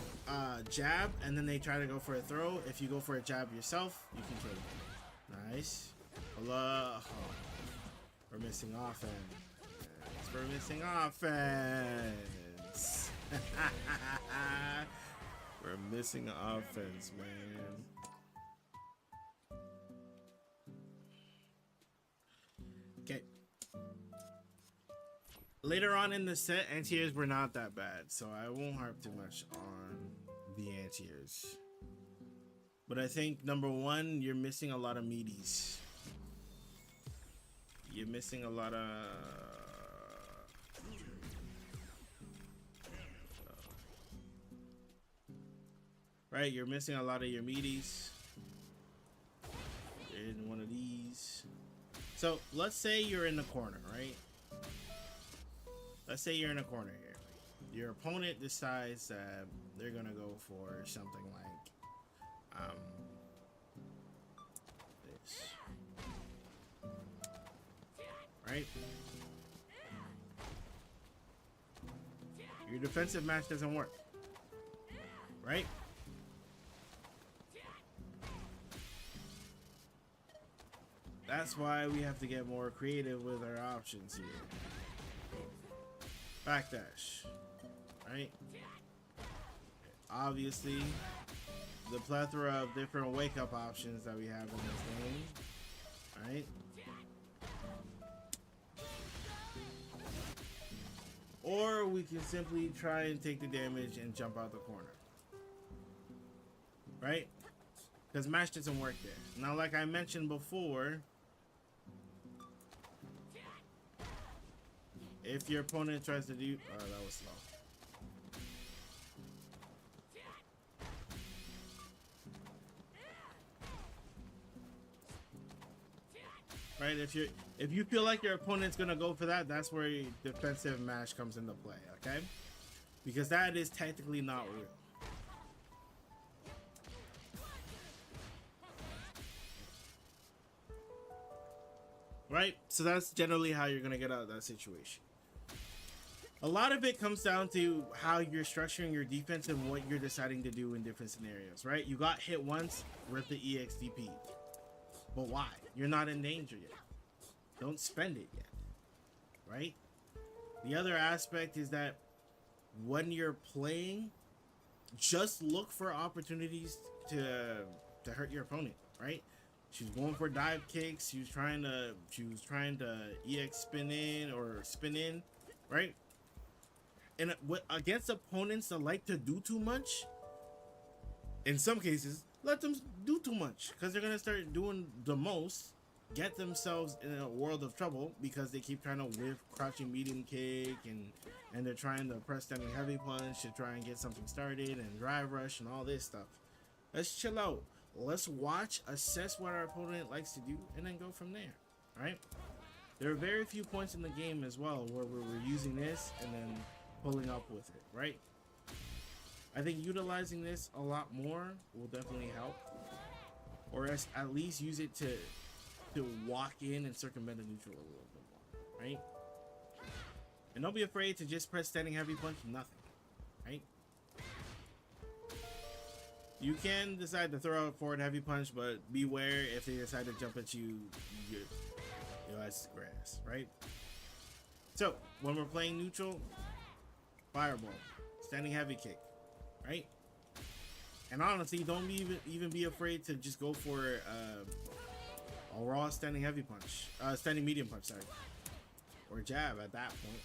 jab, and then they try to go for a throw. If you go for a jab yourself, you can kill them. Nice. Allah. Oh, we're missing offense. We're missing offense. We're missing offense, man. Okay. Later on in the set, anti-airs were not that bad, so I won't harp too much on the anti-airs. But I think number one, you're missing a lot of meaties. You're missing a lot of right, you're missing a lot of your meaties in one of these. So let's say you're in the corner, right? Let's say you're in a corner here. Your opponent decides that they're gonna go for something like this, right? Your defensive match doesn't work, right? That's why we have to get more creative with our options here. Backdash, right? Obviously, the plethora of different wake-up options that we have in this game, right? Or we can simply try and take the damage and jump out the corner, right? Because mash doesn't work there. Now, like I mentioned before, if your opponent tries to do... Oh, that was slow. Right, if you feel like your opponent's gonna go for that, that's where your defensive mash comes into play, okay? Because that is technically not real. Right? So that's generally how you're gonna get out of that situation. A lot of it comes down to how you're structuring your defense and what you're deciding to do in different scenarios, right? You got hit once, rip the EXDP. But why? You're not in danger yet. Don't spend it yet, right? The other aspect is that when you're playing, just look for opportunities to hurt your opponent, right? She was going for dive kicks. She was trying to EX spin in or spin in, right? And against opponents that like to do too much, in some cases, let them do too much because they're gonna start doing the most, get themselves in a world of trouble because they keep trying to whiff crouching medium kick and they're trying to press standing heavy punch to try and get something started and drive rush and all this stuff. Let's chill out. Let's watch, assess what our opponent likes to do, and then go from there. All right. There are very few points in the game as well where we're using this and then pulling up with it, right? I think utilizing this a lot more will definitely help, or at least use it to walk in and circumvent the neutral a little bit more, right? And don't be afraid to just press standing heavy punch, nothing, right? You can decide to throw out forward heavy punch, but beware if they decide to jump at you, that's grass, right? So when we're playing neutral, fireball, standing heavy kick, right? And honestly, don't even be afraid to just go for a raw standing heavy punch, standing medium punch, sorry, or jab at that point.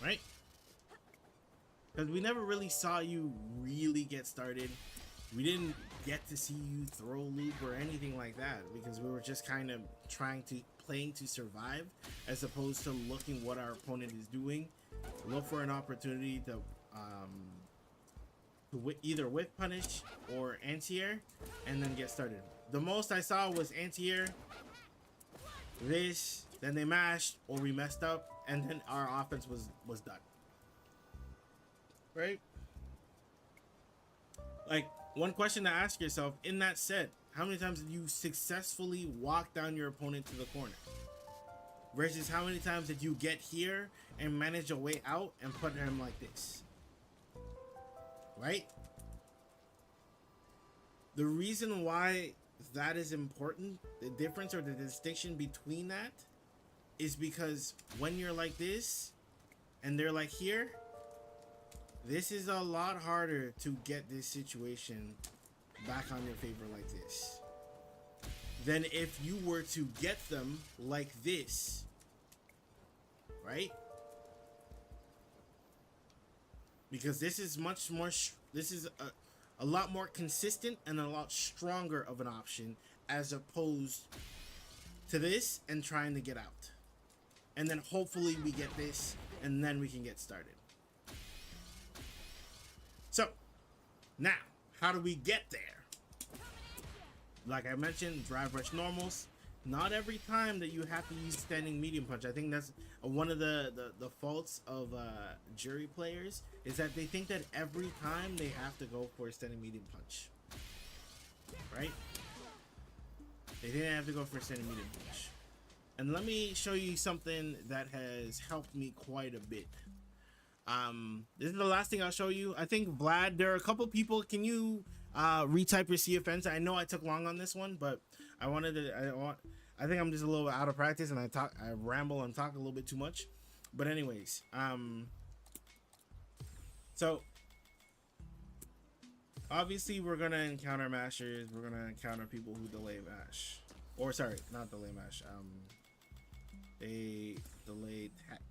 Right? Because we never really saw you really get started. We didn't get to see you throw loop or anything like that because we were just kind of playing to survive as opposed to looking what our opponent is doing. Look for an opportunity to either whip punish or anti-air and then get started. The most I saw was anti-air, this, then they mashed or we messed up, and then our offense was done. Right? Like, one question to ask yourself in that set, how many times did you successfully walk down your opponent to the corner? Versus how many times did you get here and manage a way out and put him like this? Right? The reason why that is important, the difference or the distinction between that, is because when you're like this and they're like here, this is a lot harder to get this situation back on your favor like this than if you were to get them like this, right? Because this is much more, this is a lot more consistent and a lot stronger of an option as opposed to this and trying to get out. And then hopefully we get this and then we can get started. So, now, how do we get there? Like I mentioned, drive rush normals. Not every time that you have to use standing medium punch. I think that's one of the faults of jury players is that they think that every time they have to go for a standing medium punch. Right? They didn't have to go for a standing medium punch. And let me show you something that has helped me quite a bit. This is the last thing I'll show you. I think Vlad, there are a couple people. Can you retype your CFNs? I know I took long on this one, but I think I'm just a little bit out of practice and I ramble and talk a little bit too much. But anyways, so obviously we're gonna encounter mashers. We're gonna encounter people who delay mash, or sorry, not delay mash. They delay tech,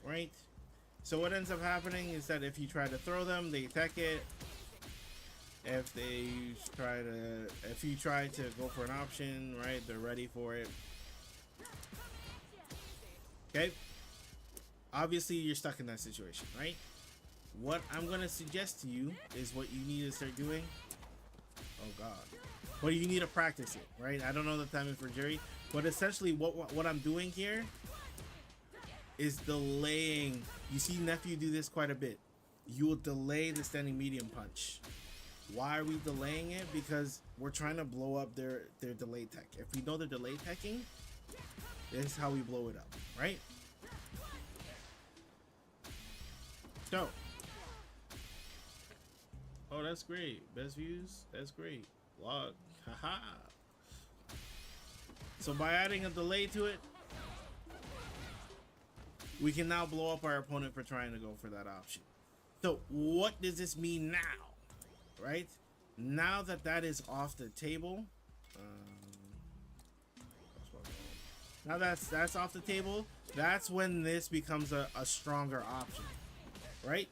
right? So what ends up happening is that if you try to throw them, they tech it. If you try to go for an option, right, they're ready for it. Okay. Obviously, you're stuck in that situation, right? What I'm gonna suggest to you is what you need to start doing. Oh God. Well, you need to practice it, right? I don't know the timing for jury, but essentially, what I'm doing here is delaying. You see nephew do this quite a bit. You will delay the standing medium punch. Why are we delaying it? Because we're trying to blow up their delay tech. If we know they're delay teching, this is how we blow it up, right? So, oh, that's great. Best views, that's great. Log, haha. So by adding a delay to it, we can now blow up our opponent for trying to go for that option. So what does this mean now? Right? Now that is off the table. Now that's off the table. That's when this becomes a stronger option. Right?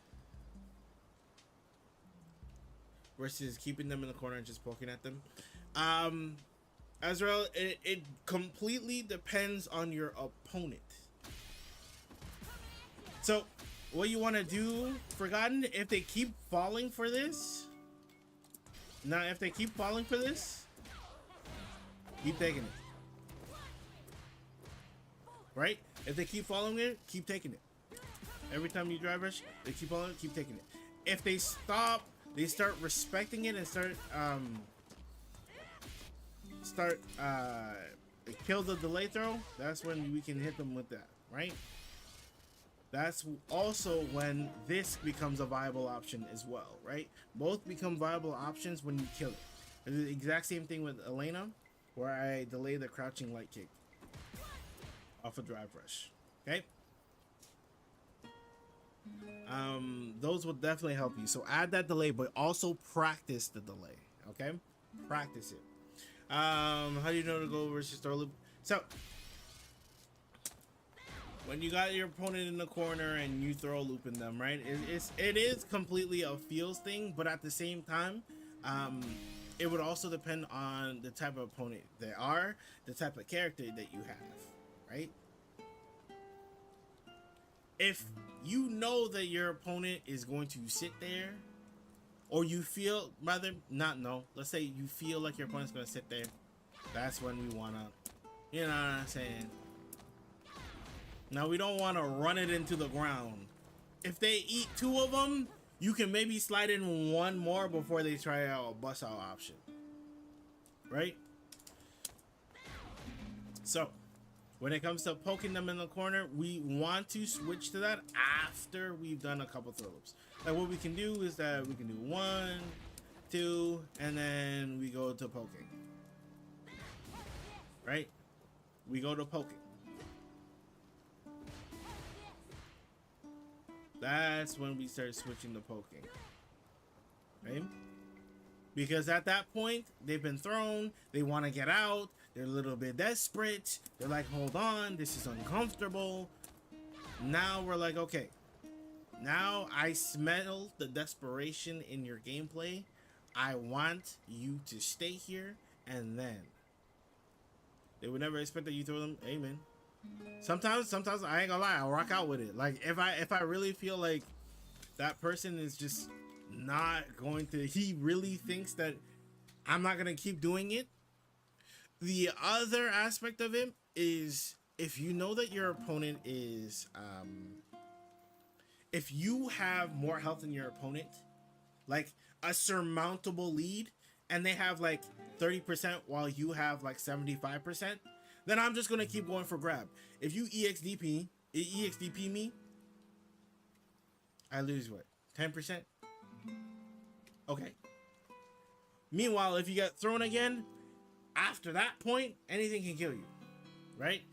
versus keeping them in the corner and just poking at them. As well, it completely depends on your opponent. So what you want to do, Forgotten, if they keep falling for this, keep taking it. Right? If they keep following it, keep taking it. Every time you drive rush, they keep following it, keep taking it. If they stop, they start respecting it and start kill the delay throw, that's when we can hit them with that, right? That's also when this becomes a viable option as well, right? Both become viable options when you kill it. It's the exact same thing with Elena, where I delay the crouching light kick off a drive rush. Okay. Those will definitely help you. So add that delay, but also practice the delay. Okay, practice it. How do you know to go versus throw loop? So when you got your opponent in the corner and you throw looping them, right? It is completely a feels thing, but at the same time, it would also depend on the type of opponent they are, the type of character that you have, right? If you know that your opponent is going to sit there, or you feel, let's say you feel like your opponent's going to sit there, that's when we want to, you know what I'm saying? Now, we don't want to run it into the ground. If they eat 2 of them, you can maybe slide in 1 more before they try out a bust out option, right? So when it comes to poking them in the corner, we want to switch to that after we've done a couple throw loops. Like what we can do is that we can do 1, 2, and then we go to poking. Right? We go to poking. That's when we start switching to poking. Right? Because at that point, they've been thrown, they want to get out, they're a little bit desperate, they're like, hold on, this is uncomfortable. Now we're like, okay, now I smell the desperation in your gameplay. I want you to stay here, and then they would never expect that you throw them. Amen. Sometimes I ain't gonna lie, I'll rock out with it. Like if I really feel like that person is just not going to, he really thinks that I'm not gonna keep doing it. The other aspect of it is if you know that your opponent is if you have more health than your opponent, like a surmountable lead, and they have like 30% while you have like 75%, then I'm just gonna keep going for grab. If you EXDP me, I lose what? 10%? Okay. Meanwhile, if you get thrown again, after that point, anything can kill you. Right?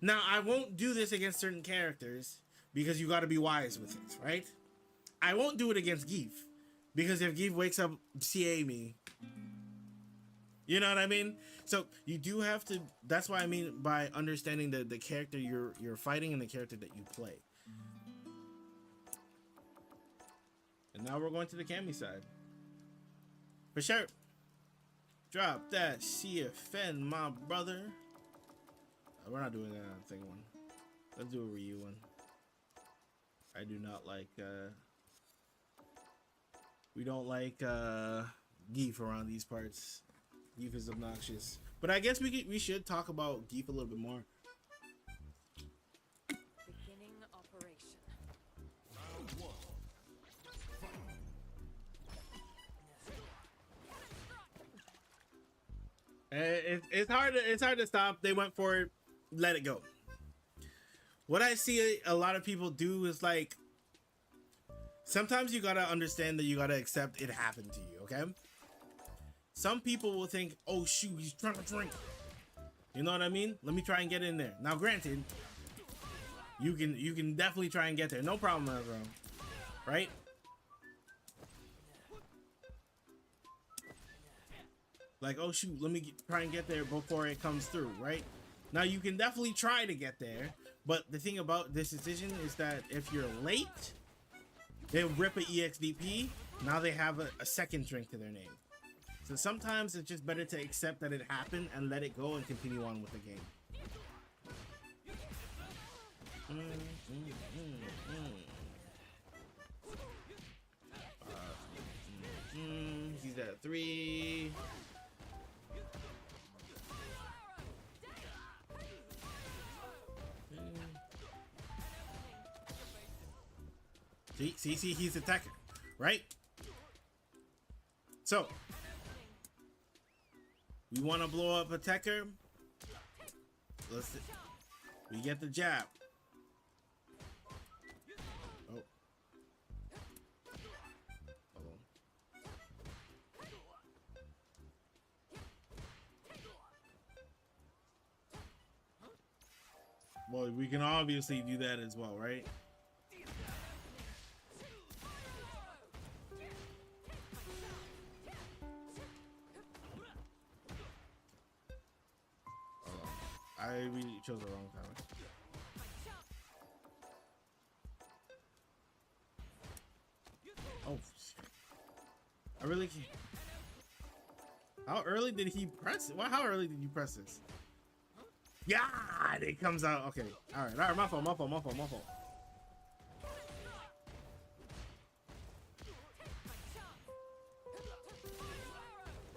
Now, I won't do this against certain characters because you gotta be wise with it, right? I won't do it against Geef, because if Geef wakes up CA me, you know what I mean? So you do have to, that's what I mean by understanding the character you're fighting and the character that you play. And now we're going to the Cammy side. For sure. Drop that CFN, my brother. We're not doing that thing one. Let's do a Ryu one. I do not like, we don't like Geef around these parts. Geef is obnoxious. But I guess we should talk about Geef a little bit more. Beginning operation. Round 1. It's hard to stop. They went for it. Let it go. What I see a lot of people do is like, sometimes you gotta understand that you gotta accept it happened to you, okay? Some people will think, oh shoot, he's trying to drink. You know what I mean? Let me try and get in there. Now granted, you can definitely try and get there. No problem, bro. Right? Like, oh shoot, let me try and get there before it comes through, right? Now you can definitely try to get there, but the thing about this decision is that if you're late, They rip a EXDP. Now they have a second drink to their name. So sometimes it's just better to accept that it happened and let it go and continue on with the game. He's at 3. See, he's attacking, right? So we want to blow up attacker. We get the jab. Oh. Hold on. Well, we can obviously do that as well, right? We chose the wrong time. Oh, shit. I really can't. How early did he press it? Well, how early did you press this? Yeah, it comes out. Okay. All right. My fault.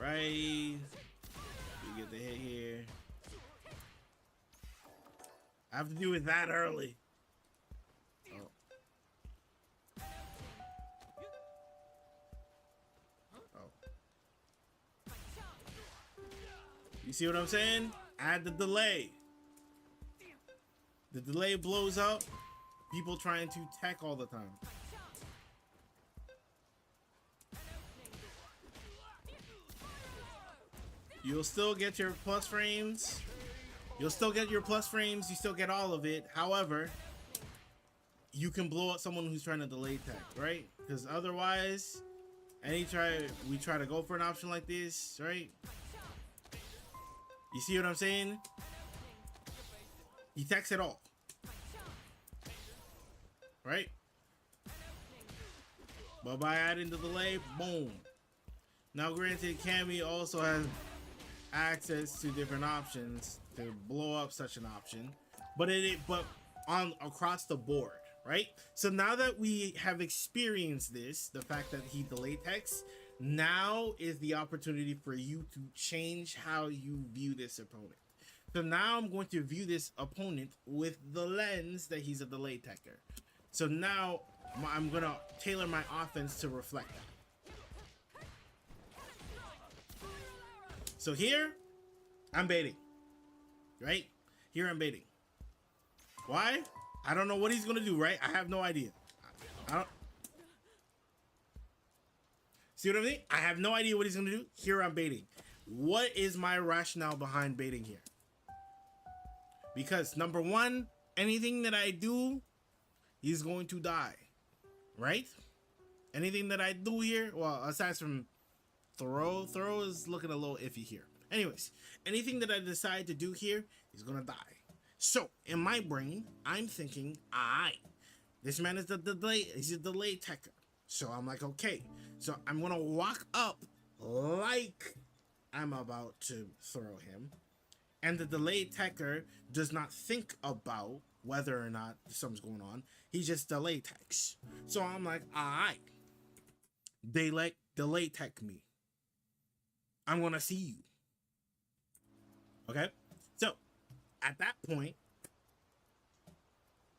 Right. You get the hit here. I have to do it that early. Oh. You see what I'm saying? Add the delay. The delay blows up. People trying to tech all the time. You'll still get your plus frames. You still get all of it. However, you can blow up someone who's trying to delay tech, right? Because otherwise, we try to go for an option like this, right? You see what I'm saying? He techs it all. Right? But by adding the delay, boom. Now granted, Cammy also has access to different options to blow up such an option, but on across the board, right? So now that we have experienced this, the fact that he delayed text, now is the opportunity for you to change how you view this opponent. So now I'm going to view this opponent with the lens that he's a delayed techer. So now I'm gonna tailor my offense to reflect that. So here, I'm baiting. Right? Here I'm baiting. Why? I don't know what he's gonna do, right? I have no idea. I don't... See what I mean? I have no idea what he's gonna do. Here I'm baiting. What is my rationale behind baiting here? Because number one, anything that I do, he's going to die. Right? Anything that I do here, well, aside from throw is looking a little iffy here. Anyways, anything that I decide to do here, he's gonna die. So in my brain, I'm thinking, this man is he's a delay techer. So I'm like, okay. So I'm gonna walk up like I'm about to throw him. And the delay techer does not think about whether or not something's going on. He just delay techs. So I'm like, they like delay tech me. I'm gonna see you. Okay? So at that point,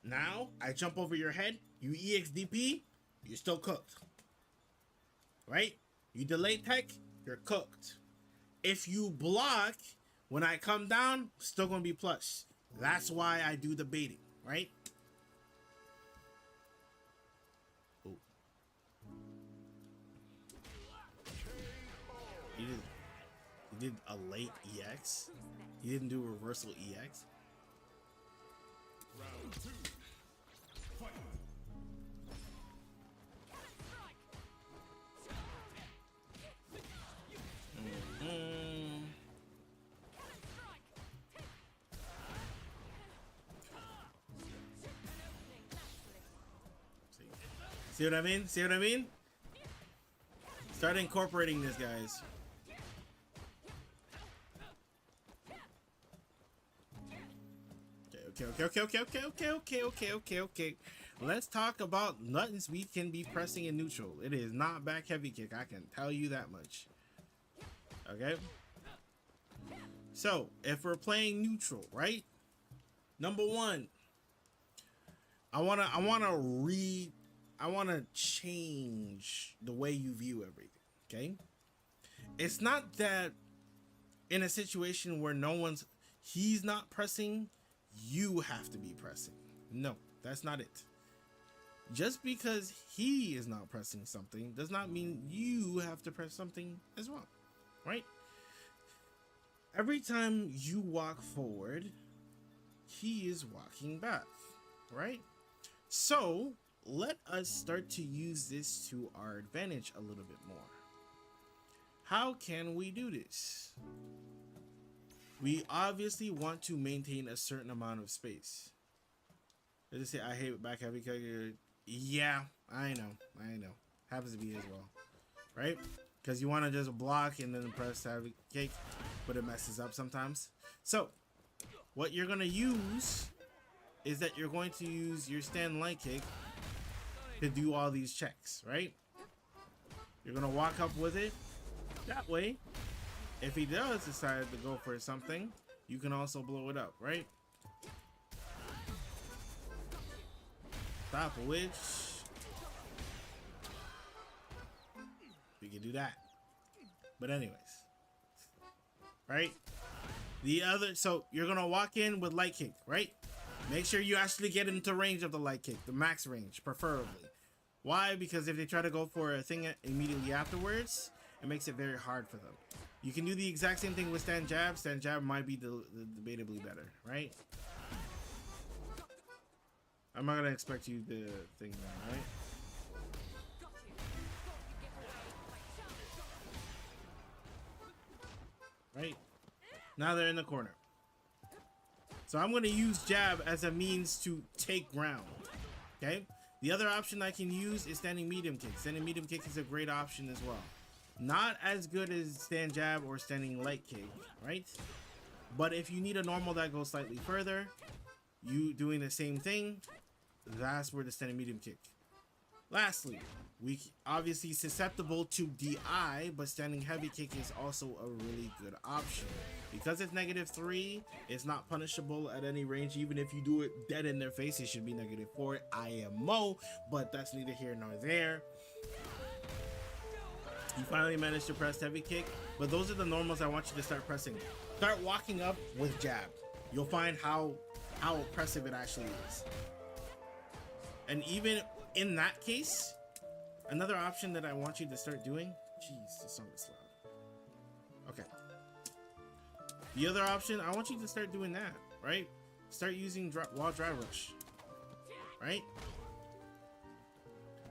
now I jump over your head, you EXDP, you're still cooked. Right? You delay tech, you're cooked. If you block, when I come down, still gonna be plus. That's why I do the baiting, right? Ooh. He did a late EX. He didn't do reversal EX. Round 2. Fight. See what I mean? See what I mean? Start incorporating this, guys. Okay. Let's talk about buttons we can be pressing in neutral. It is not back heavy kick, I can tell you that much. Okay. So if we're playing neutral, right? Number one, I wanna change the way you view everything. Okay. It's not that in a situation where he's not pressing, you have to be pressing. No, that's not it. Just because he is not pressing something does not mean you have to press something as well, right? Every time you walk forward, he is walking back, right? So let us start to use this to our advantage a little bit more. How can we do this? We obviously want to maintain a certain amount of space. Let's just say I hate back heavy kick. Yeah, I know. Happens to be as well, right? Because you want to just block and then press heavy kick, but it messes up sometimes. So what you're gonna use is that you're going to use your stand light kick to do all these checks, right? You're gonna walk up with it. That way, if he does decide to go for something, you can also blow it up, right? Top of which we can do that. But anyways, right? So you're gonna walk in with light kick, right? Make sure you actually get into range of the light kick, the max range, preferably. Why? Because if they try to go for a thing immediately afterwards, it makes it very hard for them. You can do the exact same thing with stand jab. Stand jab might be debatably better, right? I'm not gonna expect you to think that, right? Right? Now they're in the corner. So I'm gonna use jab as a means to take ground. Okay? The other option I can use is standing medium kick. Standing medium kick is a great option as well. Not as good as stand jab or standing light kick, right? But if you need a normal that goes slightly further, you doing the same thing, that's where the standing medium kick. Lastly, we obviously susceptible to DI, but standing heavy kick is also a really good option. Because it's -3, it's not punishable at any range. Even if you do it dead in their face, it should be -4 IMO, but that's neither here nor there. You finally managed to press heavy kick, but those are the normals I want you to start pressing. Start walking up with jab. You'll find how oppressive it actually is. And even in that case, another option that I want you to start doing, jeez, this song is loud. Okay. The other option, I want you to start doing that, right? Start using wall drive rush, right?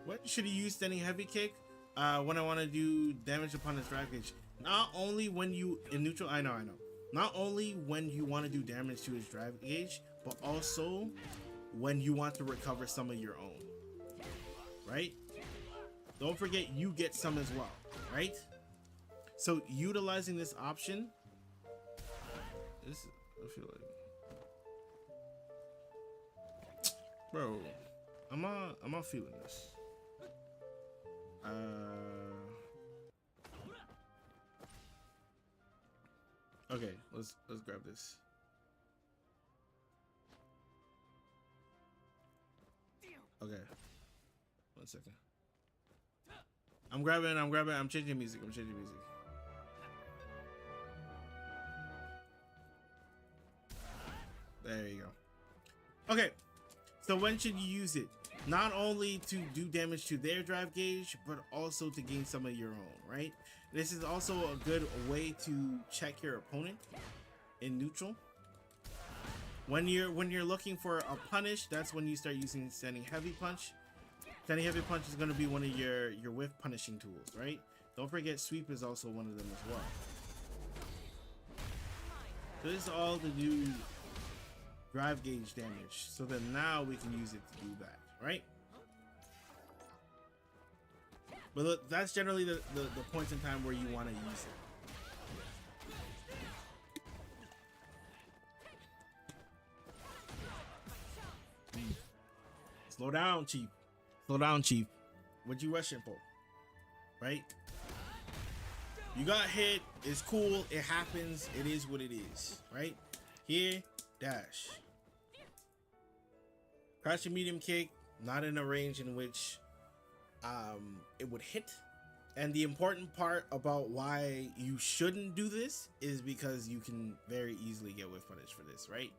What should he use standing heavy kick? When I want to do damage upon his drive gauge. Not only when you in neutral, I know. Not only when you want to do damage to his drive gauge, but also when you want to recover some of your own, right? Don't forget you get some as well, right? So utilizing this option, I feel like, bro, I'm not feeling this. Okay, let's grab this. Okay, 1 second. I'm grabbing. I'm changing music. There you go. Okay, so when should you use it? Not only to do damage to their drive gauge, but also to gain some of your own, right? This is also a good way to check your opponent in neutral. When you're looking for a punish, that's when you start using standing heavy punch. Standing heavy punch is going to be one of your whiff punishing tools, right? Don't forget sweep is also one of them as well. So this is all to do drive gauge damage. So then now we can use it to do that, right? But that's generally the points in time where you want to use it. Slow down, Chief. Slow down, Chief. What you rushing for? Right? You got hit. It's cool. It happens. It is what it is. Right? Here, dash. Crouching medium kick. Not in a range in which it would hit. And the important part about why you shouldn't do this is because you can very easily get whiff punished for this, right?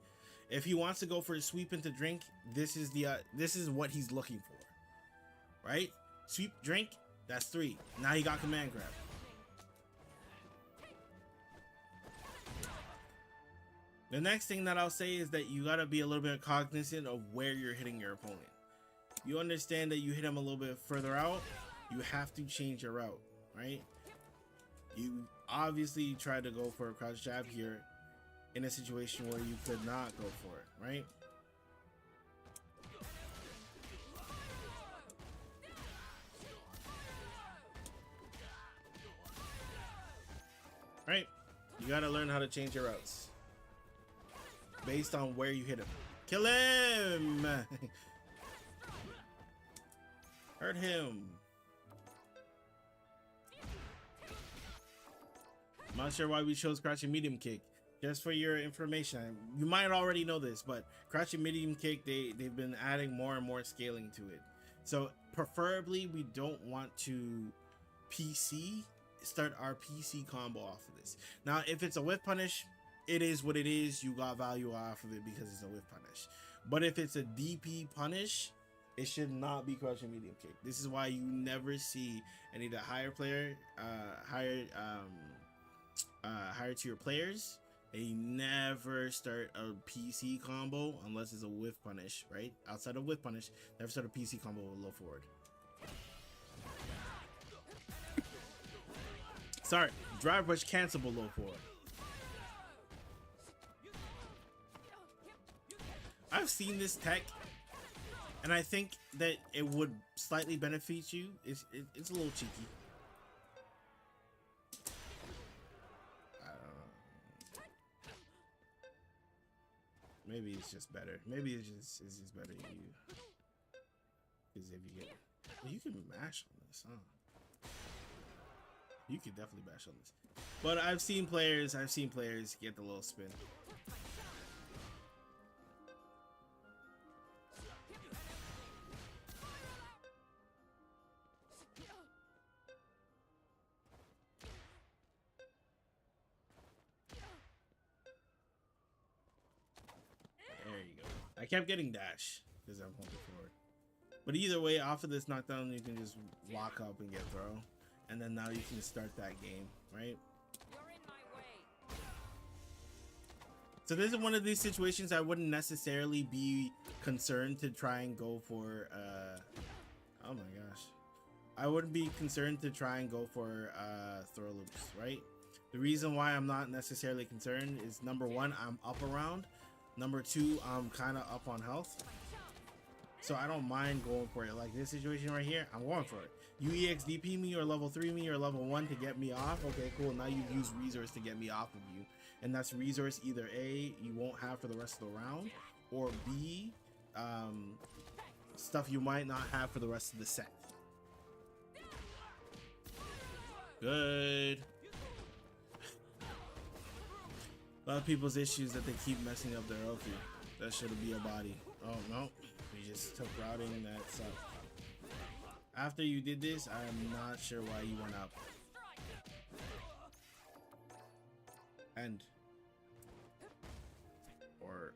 If he wants to go for a sweep into drink, this is what he's looking for, right? Sweep, drink, that's 3. Now he got command grab. The next thing that I'll say is that you gotta be a little bit cognizant of where you're hitting your opponent. You understand that you hit him a little bit further out, you have to change your route, right? You obviously tried to go for a crouch jab here in a situation where you could not go for it, right? Right? You gotta learn how to change your routes based on where you hit him. Kill him! Hurt him. I'm not sure why we chose crouching medium kick. Just for your information, you might already know this, but crouching medium kick, they've been adding more and more scaling to it. So preferably we don't want to start our PC combo off of this. Now, if it's a whiff punish, it is what it is. You got value off of it because it's a whiff punish. But if it's a DP punish, it should not be crouching medium kick. This is why you never see any of the higher tier players. They never start a PC combo unless it's a whiff punish, right? Outside of whiff punish, never start a PC combo with low forward. Sorry, drive push cancelable low forward. I've seen this tech, and I think that it would slightly benefit you. It's a little cheeky. Maybe it's just better. Maybe it's just better you. Because if you get, well, you can mash on this, huh? You could definitely mash on this. But I've seen players get the little spin. I kept getting dash because I'm holding forward. But either way, off of this knockdown, you can just walk up and get throw. And then now you can start that game, right? You're in my way. So this is one of these situations I wouldn't necessarily be concerned to try and go for, oh my gosh. I wouldn't be concerned to try and go for throw loops, right? The reason why I'm not necessarily concerned is, number one, I'm up around. Number two, I'm kind of up on health, so I don't mind going for it. Like this situation right here, I'm going for it. You EXDP me or level 3 me or level 1 to get me off. Okay, cool. Now you've used resource to get me off of you, and that's resource either A, you won't have for the rest of the round, or B, stuff you might not have for the rest of the set. Good. A lot of people's issues that they keep messing up their LP. That should be a body. Oh no, we just took routing. That sucked. After you did this, I'm not sure why you went up. End. Or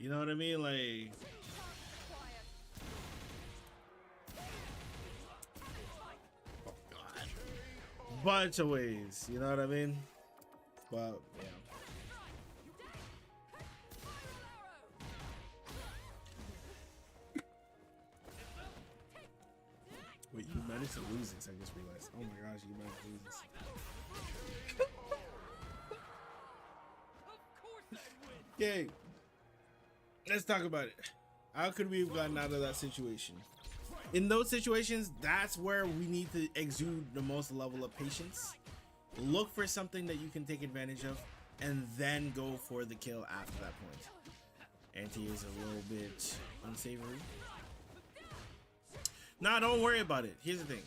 you know what I mean? Like, oh God, bunch of ways. You know what I mean? But yeah. need to lose this. I just realized. Oh my gosh, you might lose this. Okay, let's talk about it. How could we have gotten out of that situation? In those situations, that's where we need to exude the most level of patience. Look for something that you can take advantage of, and then go for the kill after that point. Anti is a little bit unsavory. Nah, don't worry about it. Here's the thing.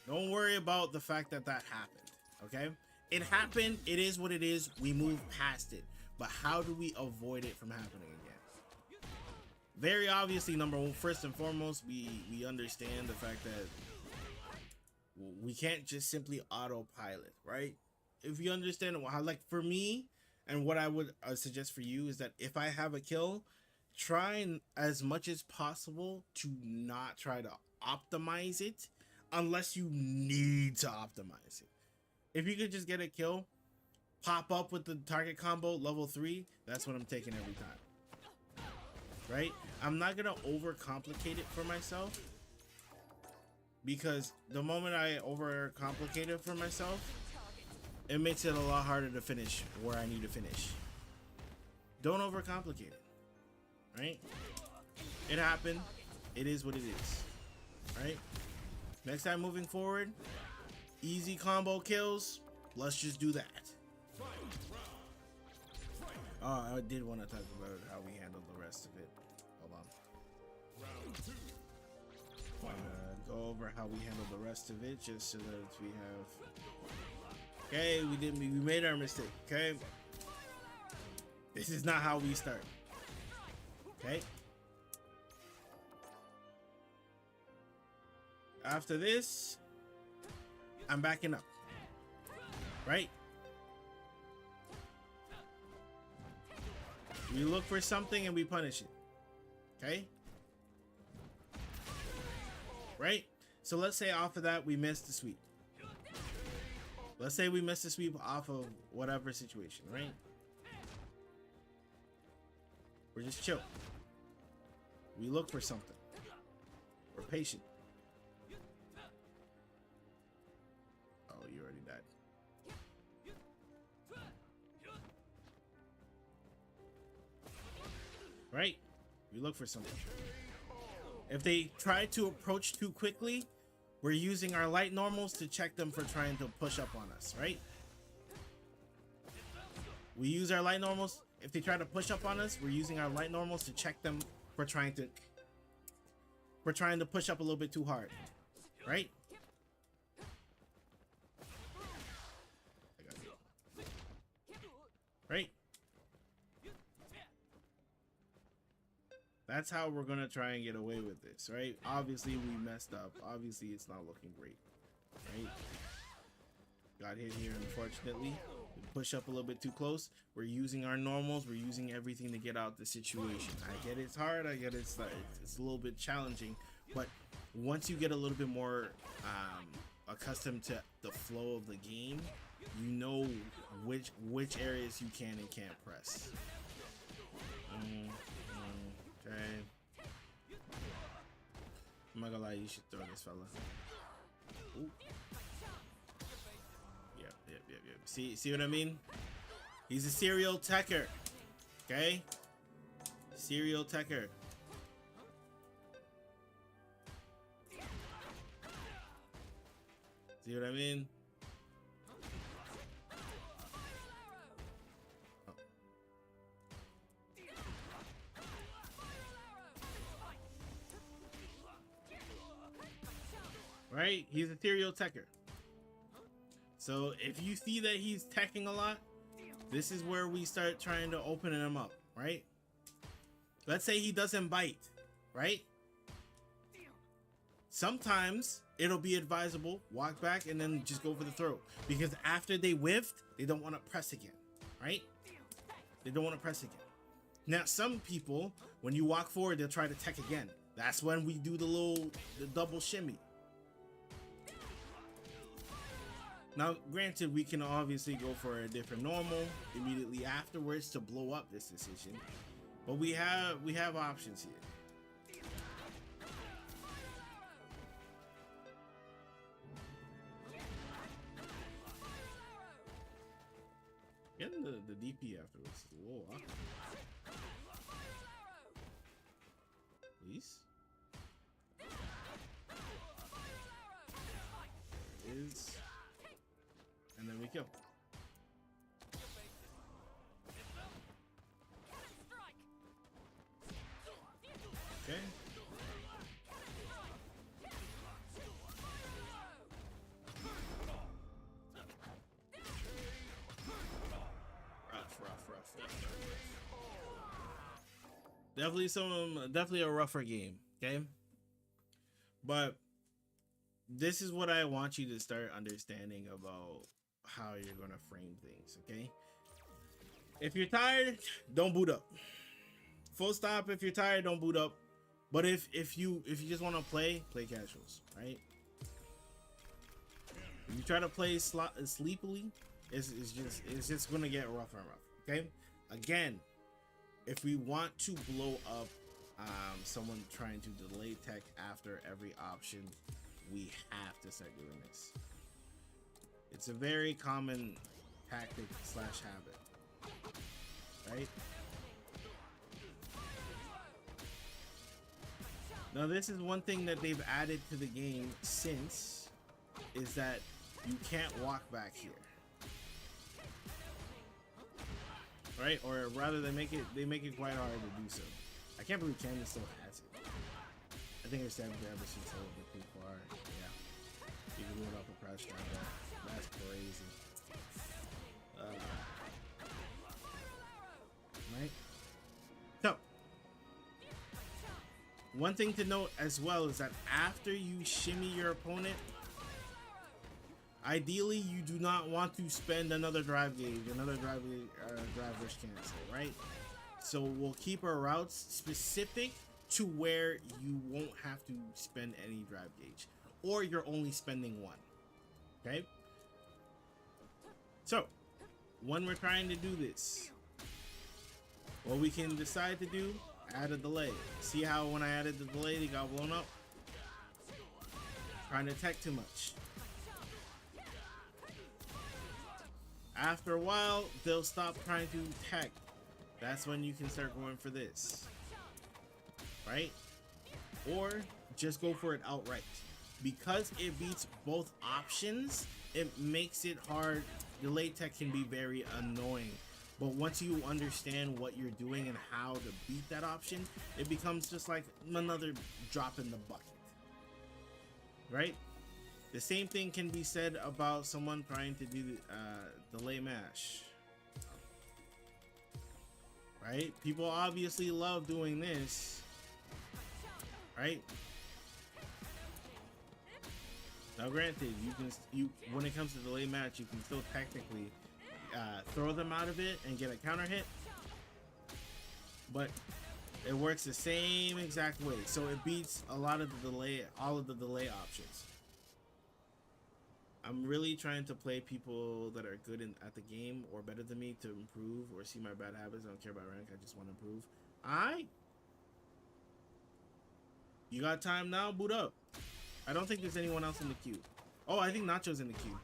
Don't worry about the fact that that happened. Okay? It happened. It is what it is. We move past it. But how do we avoid it from happening again? Very obviously, number one, first and foremost, we understand the fact that we can't just simply autopilot, right? If you understand how, like for me, and what I would suggest for you is that if I have a kill, try as much as possible to not try to optimize it unless you need to optimize it. If you could just get a kill, pop up with the target combo level 3, that's what I'm taking every time. Right? I'm not gonna overcomplicate it for myself, because the moment I overcomplicate it for myself, it makes it a lot harder to finish where I need to finish. Don't overcomplicate it. Right? It happened. It is what it is. Right? Next time moving forward, easy combo kills. Let's just do that. Oh, I did want to talk about how we handled the rest of it. Hold on. Go over how we handled the rest of it, just so that we have. Okay, we made our mistake. Okay, this is not how we start. Okay. After this, I'm backing up. Right? We look for something and we punish it. Okay? Right? So let's say off of that we missed the sweep. Let's say we missed the sweep off of whatever situation, right? We're just chill. We look for something. We're patient. Oh, you already died. Right? We look for something. If they try to approach too quickly, we're using our light normals to check them for trying to push up on us, right? We use our light normals. If they try to push up on us, we're using our light normals to check them for trying to push up a little bit too hard, right? Right? That's how we're gonna try and get away with this, right? Obviously we messed up. Obviously it's not looking great, right? Got hit here, unfortunately. We push up a little bit too close. We're using our normals. We're using everything to get out the situation. I get it's hard. I get it's a little bit challenging, but once you get a little bit more accustomed to the flow of the game, you know which areas you can and can't press. Okay. I'm not gonna lie, you should throw this fella. Ooh. Yep. See what I mean? He's a serial techer. Okay? Serial techer. See what I mean? Right? He's a serial techer. So if you see that he's teching a lot, this is where we start trying to open him up, right? Let's say he doesn't bite, right? Sometimes it'll be advisable, walk back and then just go for the throw. Because after they whiffed, they don't want to press again, right? They don't want to press again. Now, some people, when you walk forward, they'll try to tech again. That's when we do the double shimmy. Now, granted, we can obviously go for a different normal immediately afterwards to blow up this decision, but we have options here. DP afterwards. Whoa. Please. There it is. And then we kill. Okay. Rough. Definitely a rougher game, okay? But this is what I want you to start understanding about how you're gonna frame things, okay? If you're tired, don't boot up. Full stop. If you're tired, don't boot up. But if you just want to play casuals, right? If you try to play sleepily, it's just gonna get rougher and rough. Okay. Again, if we want to blow up someone trying to delay tech after every option, we have to start doing this. It's a very common tactic / habit, right? Now, this is one thing that they've added to the game since, is that you can't walk back here, right? Or rather, they make it quite hard to do so. I can't believe Candace still has it. I think her stamina damage is a little bit too far. Yeah, you can do it off a crouch down. That's crazy. Right? So, one thing to note as well is that after you shimmy your opponent, ideally you do not want to spend another drive gauge, drive rush cancel, right? So we'll keep our routes specific to where you won't have to spend any drive gauge, or you're only spending one. Okay? So, when we're trying to do this, what we can decide to do, add a delay. See how when I added the delay, they got blown up? Trying to tech too much. After a while, they'll stop trying to tech. That's when you can start going for this. Right? Or just go for it outright. Because it beats both options, it makes it hard. Delay tech can be very annoying. But once you understand what you're doing and how to beat that option, it becomes just like another drop in the bucket. Right? The same thing can be said about someone trying to do delay mash. Right? People obviously love doing this. Right? Now granted, when it comes to delay match, you can still technically throw them out of it and get a counter hit, but it works the same exact way, so it beats all of the delay options. I'm really trying to play people that are good at the game or better than me to improve or see my bad habits. I don't care about rank, I just want to improve. You got time now? Boot up. I don't think there's anyone else in the queue. Oh, I think Nacho's in the queue.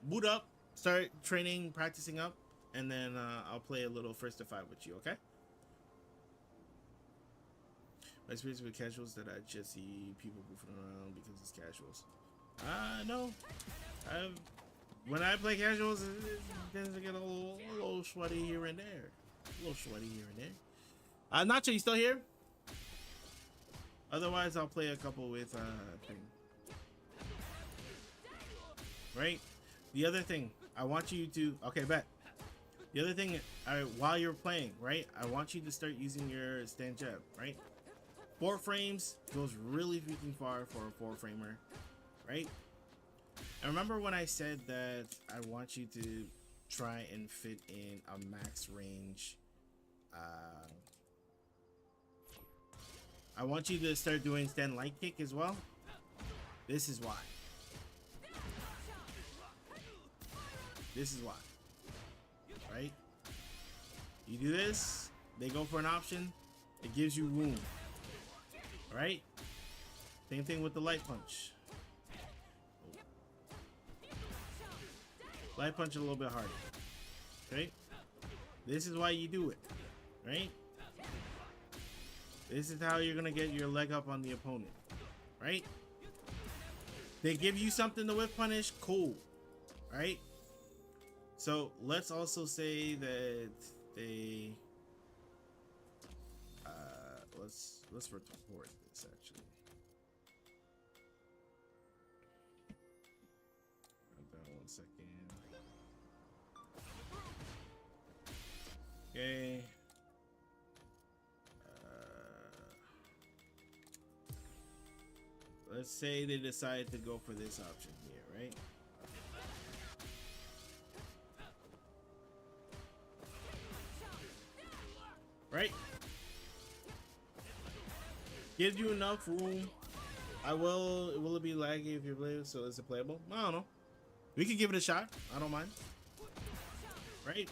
Boot up, start training, practicing up, and then I'll play a little first to 5 with you, okay? My experience with casuals that I just see people goofing around because it's casuals. No. When I play casuals, it tends to get a little sweaty here and there. Nacho, you still here? Otherwise, I'll play a couple with thing. Right? The other thing I want you to bet. The other thing, while you're playing, right? I want you to start using your stand jab, right? 4 frames goes really freaking far for a 4-framer, right? And remember when I said that I want you to try and fit in a max range. I want you to start doing stand light kick as well. This is why. Right? You do this, they go for an option, it gives you room. Right? Same thing with the light punch. Light punch a little bit harder. Okay? This is why you do it, right? This is how you're gonna get your leg up on the opponent, right? They give you something to whiff punish, cool, right? So let's also say that they let's report this actually. Hold on 1 second. Okay. Let's say they decide to go for this option here, right? Right? Gives you enough room. Will it be laggy if you play it, so is it playable? I don't know. We could give it a shot. I don't mind. Right?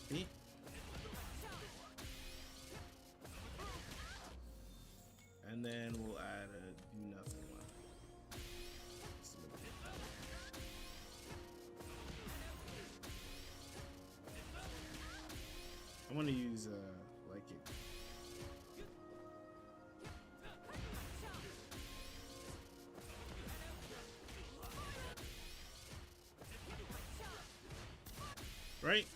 See? And then we'll add a do nothing one. I'm gonna use like it. Right?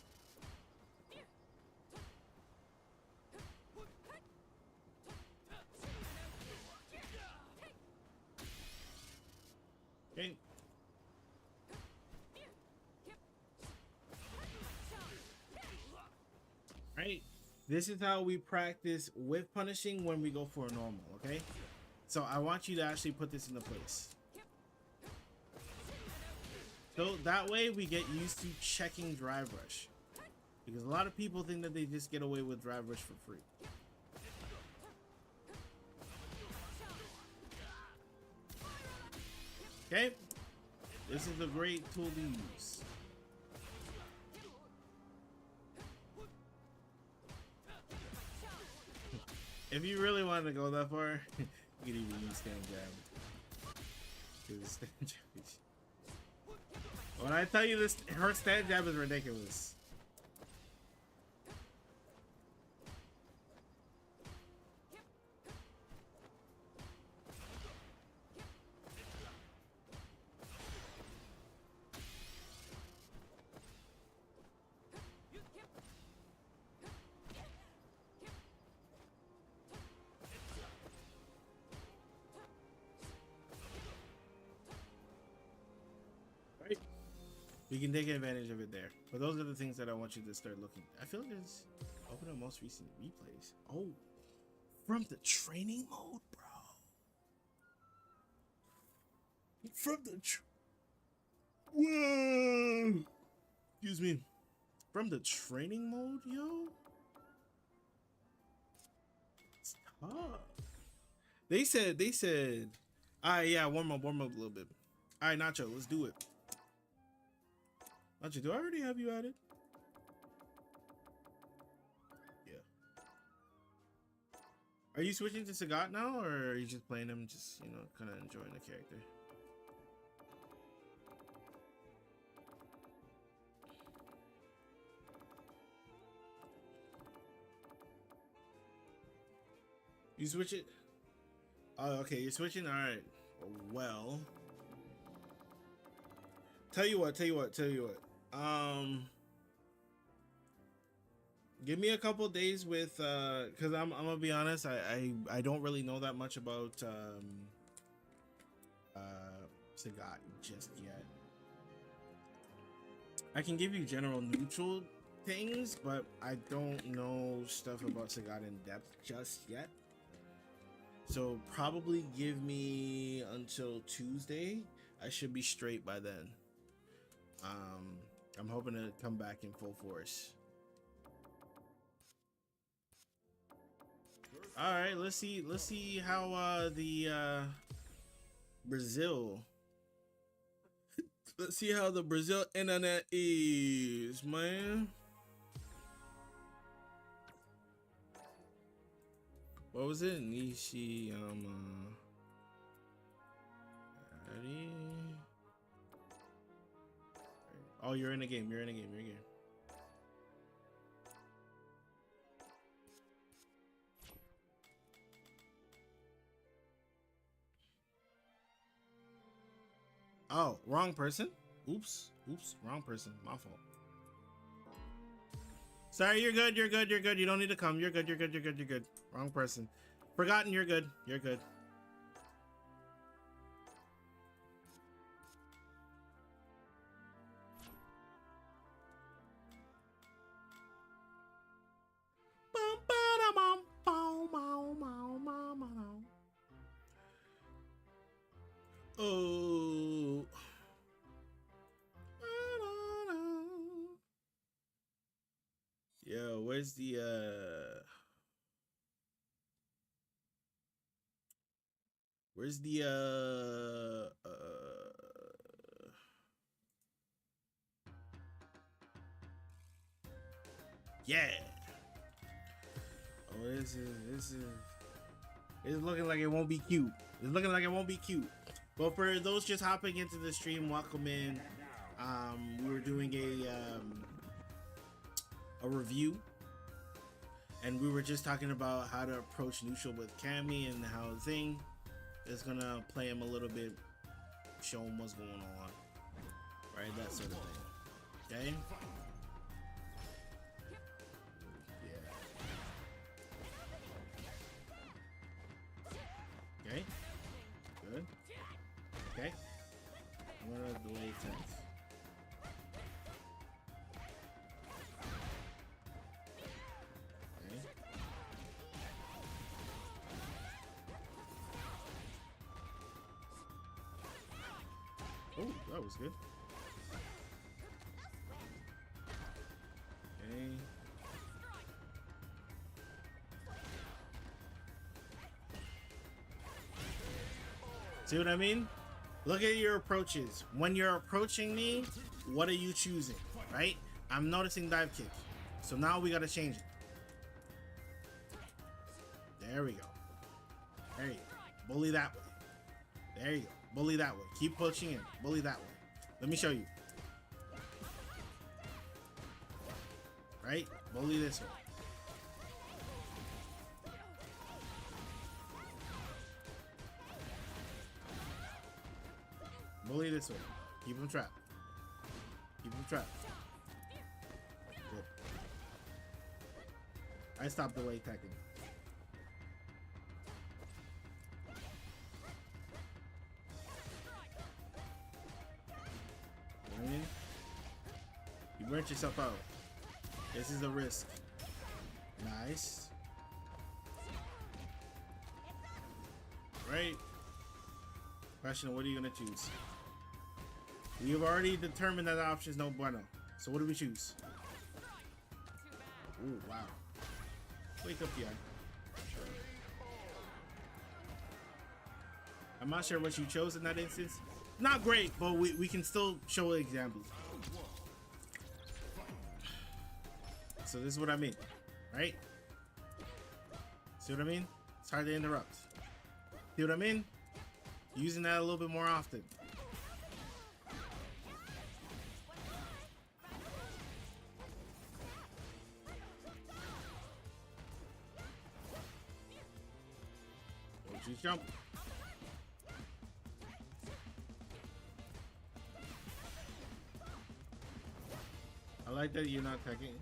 Okay. Right? This is how we practice with punishing when we go for a normal, okay? So I want you to actually put this into place. So that way we get used to checking drive rush. Because a lot of people think that they just get away with drive rush for free. Okay? This is a great tool to use. If you really wanted to go that far, you could even use stand jab. Because stand jab is... When I tell you this, her stand jab is ridiculous. You can take advantage of it there. But those are the things that I want you to start looking. I feel like it's open up most recent replays. Oh, from the training mode, bro. From the whoa. Excuse me. From the training mode, yo. It's tough. They said. Alright, yeah, warm up a little bit. Alright, Nacho, let's do it. Nacho, do I already have you added? Yeah. Are you switching to Sagat now, or are you just playing him, just, you know, kind of enjoying the character? You switch it? Oh, okay, you're switching? Alright. Well. Tell you what. Give me a couple days with because I'm gonna be honest, I don't really know that much about Sagat just yet. I can give you general neutral things, but I don't know stuff about Sagat in depth just yet. So probably give me until Tuesday. I should be straight by then. I'm hoping to come back in full force. All right, let's see how the Brazil. Let's see how the Brazil internet is, man. What was it? Nishiyama. Oh, you're in a game. You're in a game. You're in a game. Oh, wrong person. Oops. Oops. Wrong person. My fault. Sorry, you're good. You're good. You're good. You don't need to come. You're good. You're good. You're good. You're good. Wrong person. Forgotten. You're good. You're good. Oh. Yo, where's the yeah. Oh, this is it's looking like it won't be cute. It's looking like it won't be cute. But for those just hopping into the stream, welcome in. We were doing a review, and we were just talking about how to approach neutral with Cammy and how the thing is gonna play him a little bit, show him what's going on, right? That sort of thing. Okay. Okay. Good. Okay. I'm gonna delay text. Okay. Oh, that was good. Okay. See what I mean? Look at your approaches. When you're approaching me, what are you choosing, right? I'm noticing dive kick. So now we gotta change it. There we go. There you go. Bully that way. There you go. Bully that way. Keep pushing in. Bully that way. Let me show you. Right? Bully this way. Bully this way. Keep him trapped. Keep him trapped. Good. I stopped delay attacking. You know what I mean? You burnt yourself out. This is a risk. Nice. Right? Question, what are you gonna choose? We have already determined that the option is no bueno. So what do we choose? Ooh, wow. Wake up, yeah. I'm not sure what you chose in that instance. Not great, but we can still show examples. So this is what I mean, right? See what I mean? It's hard to interrupt. See what I mean? Using that a little bit more often. Don't you jump. I like that you're not attacking.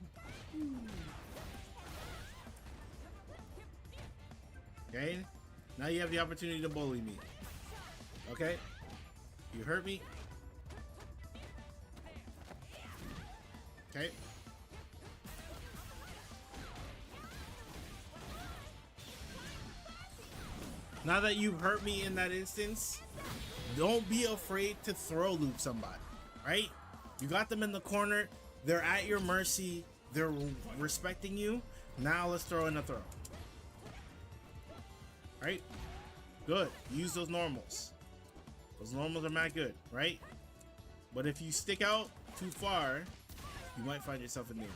Okay? Now you have the opportunity to bully me. Okay? You hurt me. Okay? Now that you've hurt me in that instance, don't be afraid to throw loop somebody, right? You got them in the corner. They're at your mercy. They're respecting you. Now let's throw in a throw. Right? Good. Use those normals. Those normals are not good, right? But if you stick out too far, you might find yourself in there.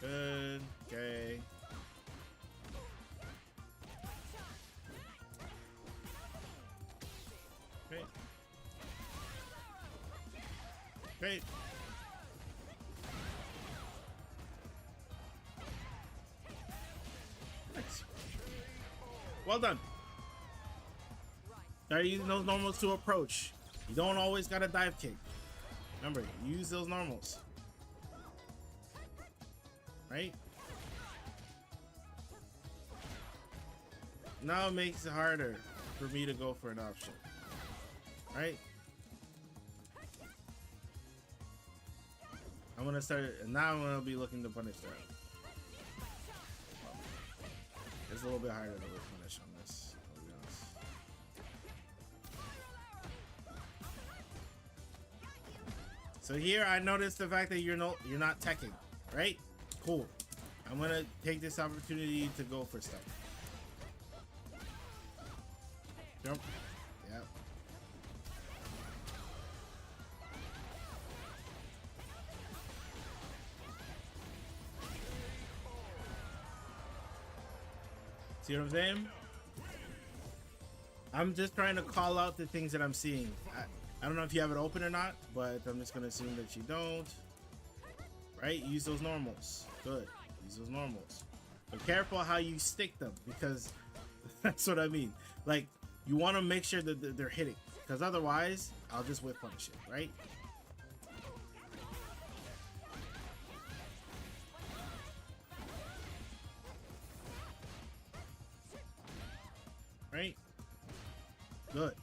Good. Okay. Okay. Great. Nice. Well done. Start using those normals to approach. You don't always gotta dive kick. Remember, use those normals. Right? Now it makes it harder for me to go for an option. Right? I'm gonna start, now I'm gonna be looking to punish that. It's a little bit harder to punish on this, I'll be honest. So here I noticed the fact that you're not teching, right? Cool. I'm gonna take this opportunity to go for stuff. Jump. Yep. See what I'm saying? I'm just trying to call out the things that I'm seeing. I don't know if you have it open or not, but I'm just gonna assume that you don't. Right? Use those normals. Good. Use those normals. But careful how you stick them, because that's what I mean. Like, you want to make sure that they're hitting, because otherwise, I'll just whip punish it, right? Right? Good.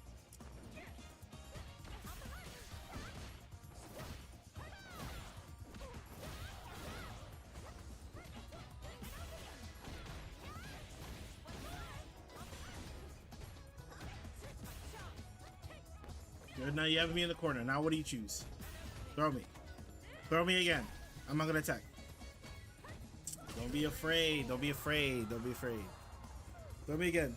Good. Now you have me in the corner. Now what do you choose? Throw me. Throw me again. I'm not gonna attack. Don't be afraid. Don't be afraid. Don't be afraid. Throw me again.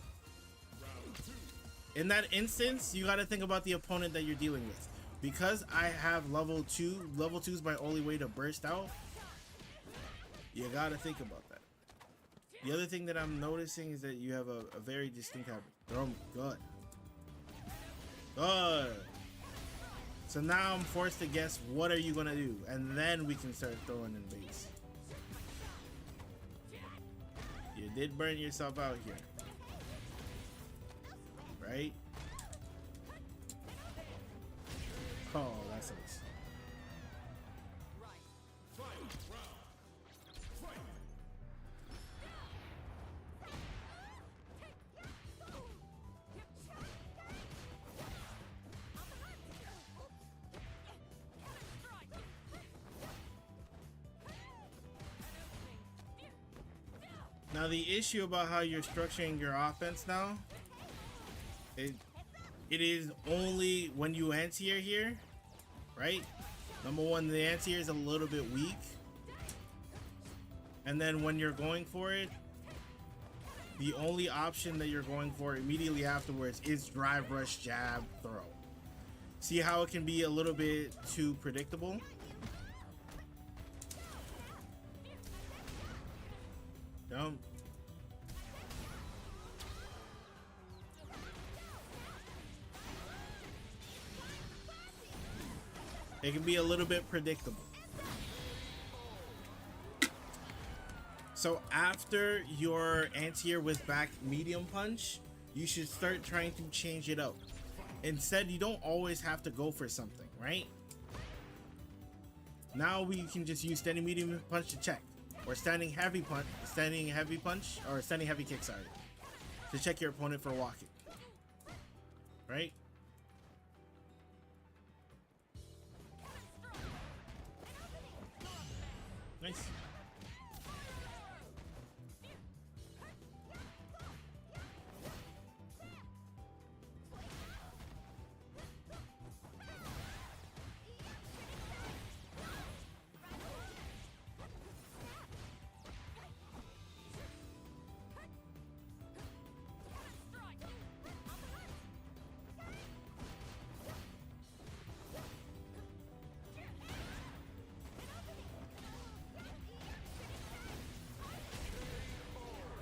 In that instance, you got to think about the opponent that you're dealing with. Because I have level 2, level 2 is my only way to burst out. You got to think about that. The other thing that I'm noticing is that you have a very distinct habit. Throw me. Good. Good. So now I'm forced to guess what are you going to do. And then we can start throwing in baits. You did burn yourself out here. Right? Oh, that sucks. Now the issue about how you're structuring your offense now, it is only when you anti-air here, right? Number one, the anti-air is a little bit weak. And then when you're going for it, the only option that you're going for immediately afterwards is drive, rush, jab, throw. See how it can be a little bit too predictable? Jump. It can be a little bit predictable. So after your anti-air with back medium punch, you should start trying to change it up. Instead, you don't always have to go for something, right? Now we can just use standing medium punch to check, or standing heavy punch, or standing heavy kick, sorry, to check your opponent for walking, right? Nice.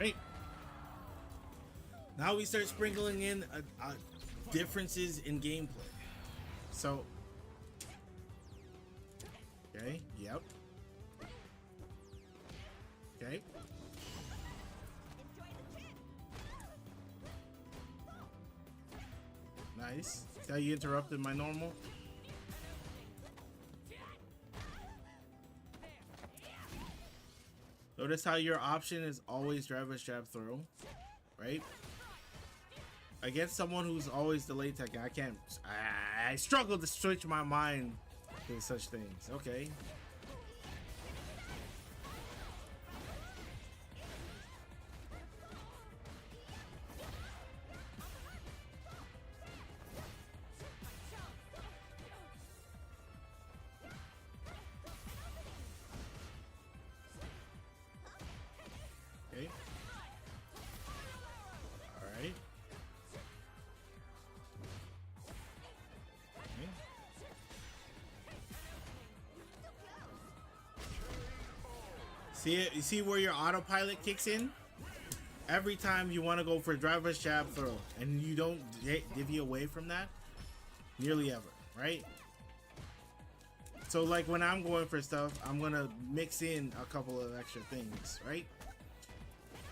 Right. Now we start sprinkling in differences in gameplay. So Yep. Okay. Nice. See how you interrupted my normal? Notice how your option is always driver's jab throw, right? Against someone who's always delayed tech, I can't. I struggle to switch my mind to such things. Okay. Okay. All right. Okay. See it? You see where your autopilot kicks in? Every time you want to go for driver's jab throw, and you don't divvy away from that, nearly ever, right? So like when I'm going for stuff, I'm gonna mix in a couple of extra things, right?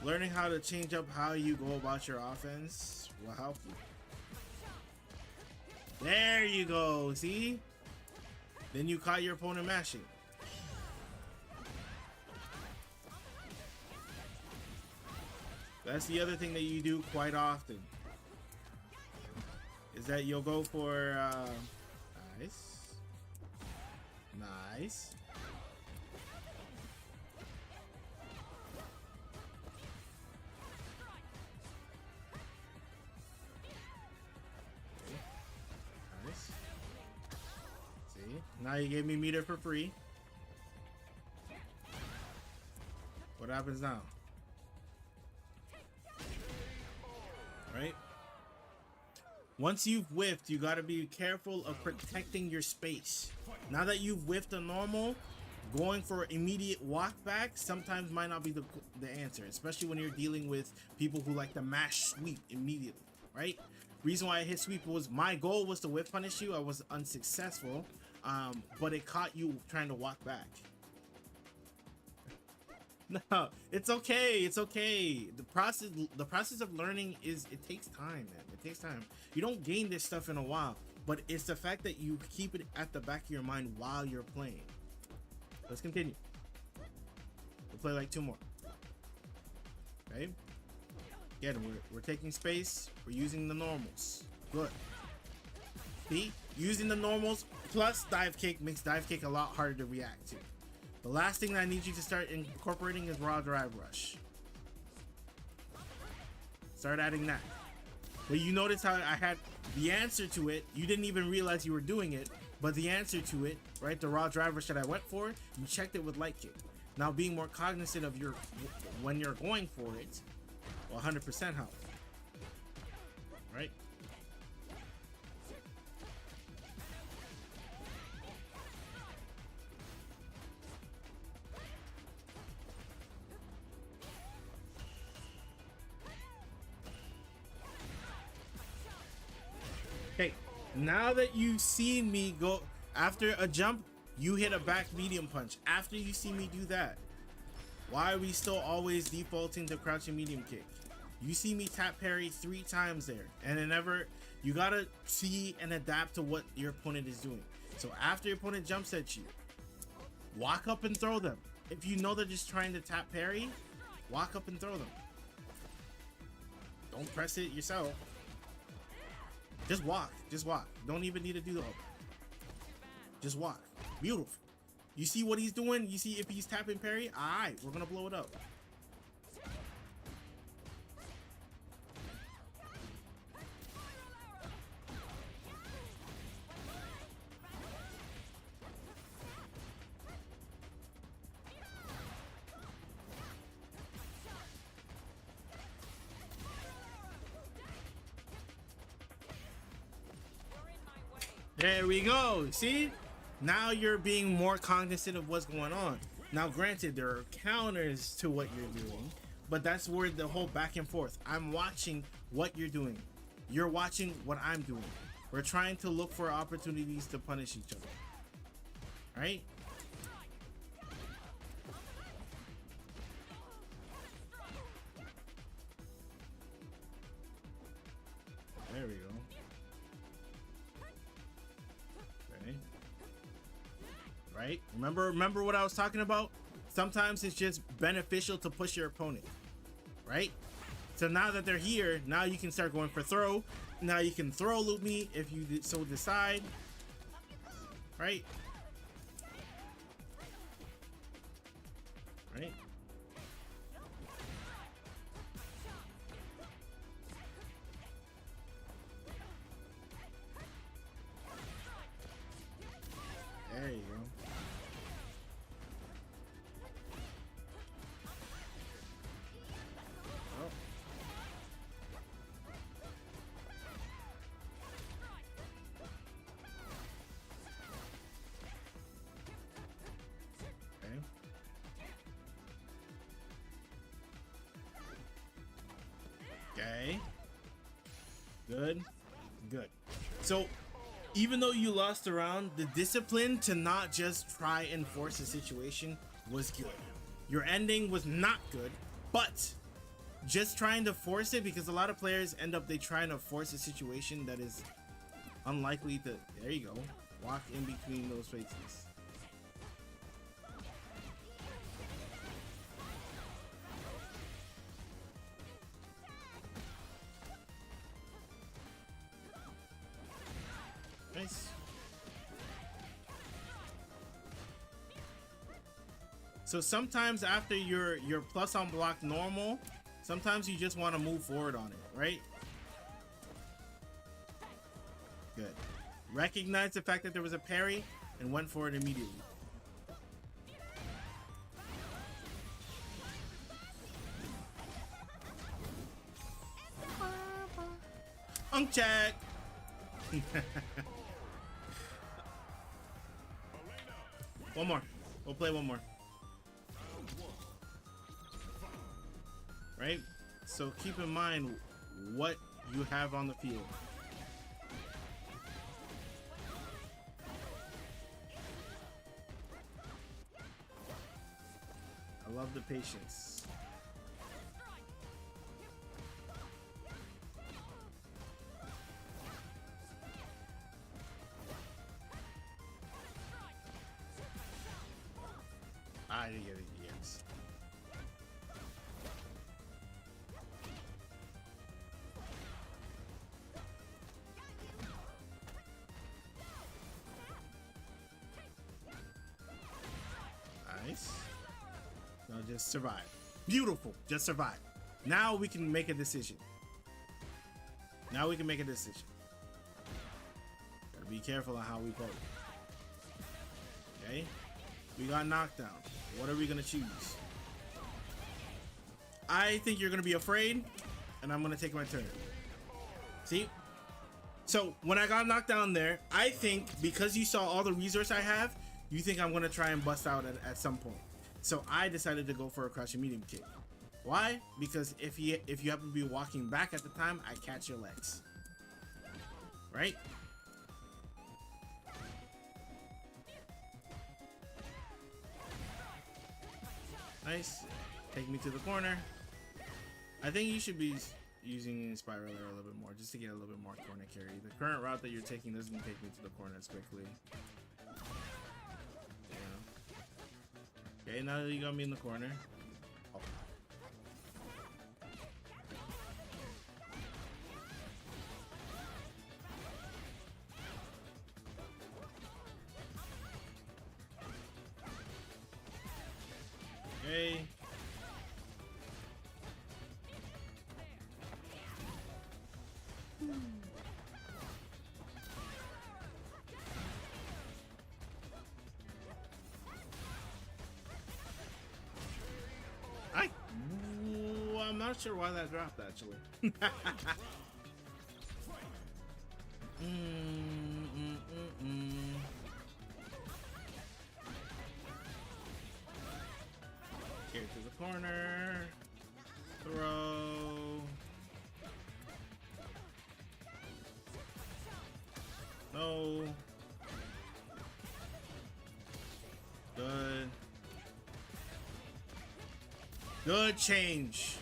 Learning how to change up how you go about your offense will help you. There you go, see? Then you caught your opponent mashing. That's the other thing that you do quite often. Is that you'll go for nice. Nice. Nice. See? Now you gave me meter for free. What happens now? Right? Once you've whiffed, you gotta be careful of protecting your space. Now that you've whiffed a normal, going for immediate walk back sometimes might not be the answer, especially when you're dealing with people who like to mash sweep immediately, right? Reason why I hit sweep was my goal was to whiff punish you. I was unsuccessful, but it caught you trying to walk back. No, it's okay. It's okay. The process of learning it takes time, man. It takes time. You don't gain this stuff in a while, but it's the fact that you keep it at the back of your mind while you're playing. Let's continue. We'll play like 2 more. Okay. Again, we're taking space. We're using the normals. Good. See, using the normals plus dive kick makes dive kick a lot harder to react to. The last thing that I need you to start incorporating is raw drive rush. Start adding that. But you notice how I had the answer to it. You didn't even realize you were doing it, but the answer to it, right? The raw drive rush that I went for, you checked it with light kick. Now being more cognizant of your when you're going for it, will 100% help. Right? Okay, now that you've seen me go after a jump, you hit a back medium punch. After you see me do that, why are we still always defaulting to crouching medium kick? You see me tap parry 3 times there, and you gotta see and adapt to what your opponent is doing. So after your opponent jumps at you, walk up and throw them. If you know they're just trying to tap parry, walk up and throw them. Don't press it yourself. Just walk. Just walk. Don't even need to do all. Just walk. Beautiful. You see what he's doing? You see if he's tapping parry? Alright, we're gonna blow it up. There we go. See? Now you're being more cognizant of what's going on. Now, granted, there are counters to what you're doing, but that's where the whole back and forth. I'm watching what you're doing. You're watching what I'm doing. We're trying to look for opportunities to punish each other. Right? right? Remember what I was talking about? Sometimes it's just beneficial to push your opponent, right? So now that they're here, now you can start going for throw. Now you can throw loop me if you so decide, right? Right? There you go. Oh. Okay. Okay. Good. Good. So, even though you lost a round, the discipline to not just try and force a situation was good. Your ending was not good, but just trying to force it, because a lot of players end up trying to force a situation that is unlikely to. There you go. Walk in between those faces. Nice. So sometimes after your plus on block normal, sometimes you just want to move forward on it, right? Good. Recognize the fact that there was a parry and went for it immediately. Unk check. One more. We'll play one more. Right? So keep in mind what you have on the field. I love the patience. I didn't get it, yes. Nice. Now just survive. Beautiful. Just survive. Now we can make a decision. Now we can make a decision. Gotta be careful on how we play. Okay? We got knocked down. What are we gonna choose? I think you're gonna be afraid, and I'm gonna take my turn. See? So when I got knocked down there, I think because you saw all the resource I have, you think I'm gonna try and bust out at some point. So I decided to go for a crouching medium kick. Why? Because if you happen to be walking back at the time, I catch your legs. Right? Nice. Take me to the corner. I think you should be using Spiraler a little bit more, just to get a little bit more corner carry. The current route that you're taking doesn't take me to the corner as quickly. Yeah. Okay, now that you got me in the corner. Oh. Okay. I'm not sure why that dropped actually. Here to the corner. Throw. No. Good. Good change.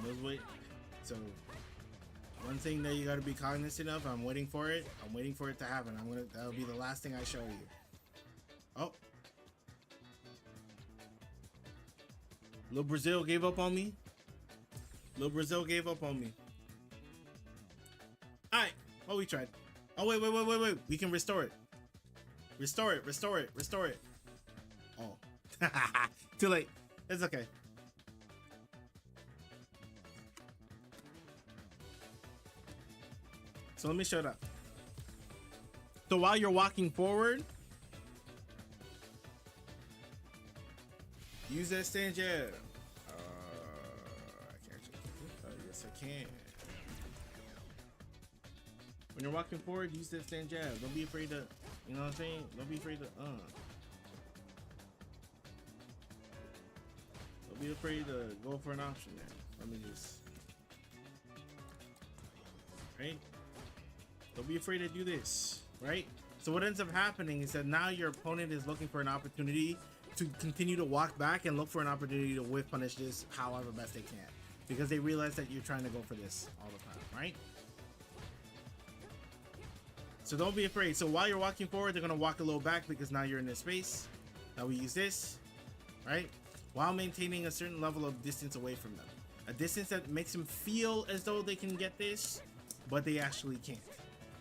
Let's wait. So one thing that you got to be cognizant of, I'm waiting for it. I'm waiting for it to happen. That'll be the last thing I show you. Oh. Lil Brazil gave up on me. Lil Brazil gave up on me. Alright. Oh, we tried. Oh, wait. We can restore it. Restore it. Oh. Too late. It's okay. So let me show it up. So while you're walking forward, use that stand jab. I can't actually. Yes, I can. When you're walking forward, use that stand jab. Don't be afraid to, you know what I'm saying? Don't be afraid to, Don't be afraid to go for an option there. Let me just, right? Don't be afraid to do this, right? So what ends up happening is that now your opponent is looking for an opportunity to continue to walk back and look for an opportunity to whiff punish this however best they can, because they realize that you're trying to go for this all the time, right? So don't be afraid. So while you're walking forward, they're gonna walk a little back because now you're in this space. Now we use this, right? While maintaining a certain level of distance away from them. A distance that makes them feel as though they can get this, but they actually can't.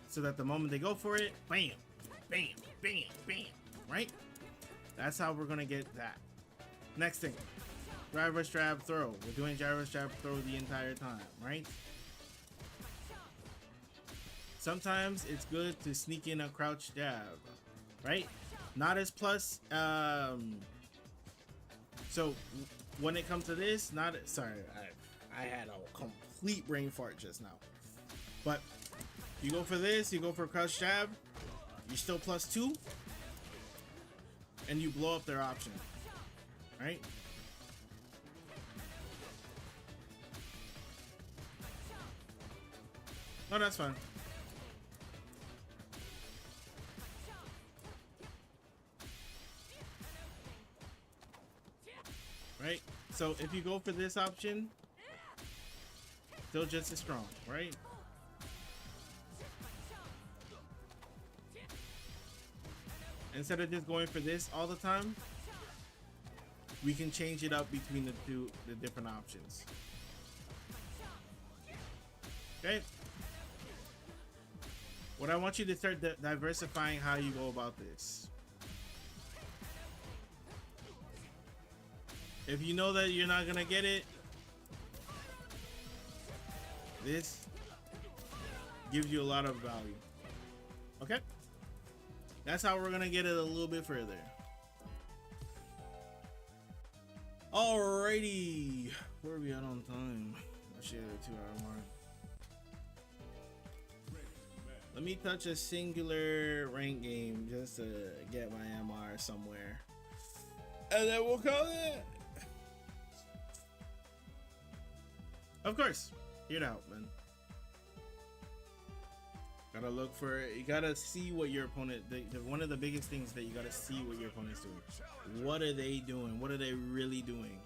So that the moment they go for it, bam, bam, bam, bam, right? That's how we're gonna get that. Next thing, gyro jab throw. We're doing gyro jab throw the entire time, right? Sometimes it's good to sneak in a crouch jab, right? Not as plus. So when it comes to this, sorry, I had a complete brain fart just now. But you go for this, you go for a crouch jab, you're still +2, and you blow up their option, right? No, that's fine. Right? So if you go for this option, still just as strong, right? Instead of just going for this all the time, we can change it up between the different options. Okay? What I want you to start diversifying how you go about this. If you know that you're not gonna get it, this gives you a lot of value. Okay? That's how we're gonna get it a little bit further. Alrighty. Where are we at on time? I should have a 2-hour mark. Let me touch a singular rank game just to get my MR somewhere. And then we'll call it. Of course. Hear it out, man. Gotta look for it. You gotta see what your opponent, one of the biggest things that you gotta see what your opponent's doing. What are they doing? What are they really doing?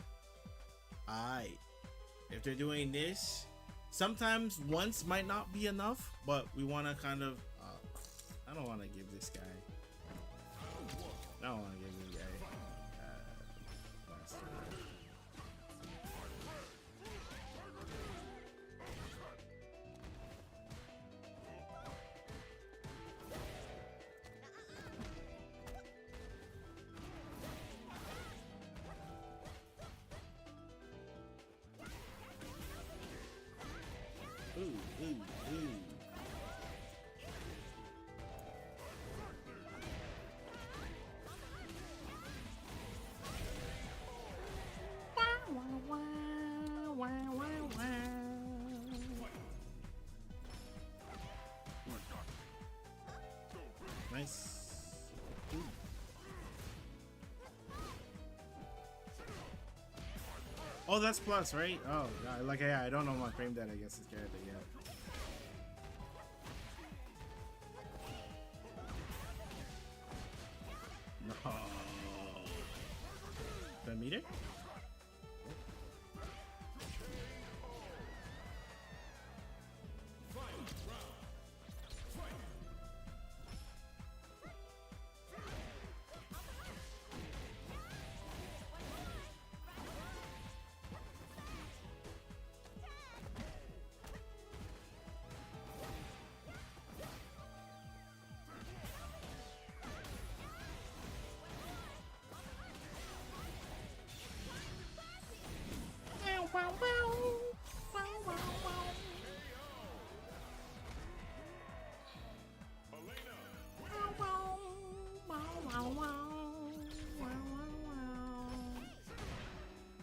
Alright. If they're doing this, sometimes once might not be enough, but we want to kind of, I don't want to give this guy, I don't want to give this guy, Nice. Ooh. Oh, that's plus, right? Oh, like, yeah, I don't know my frame data against this character yet. No. The meter?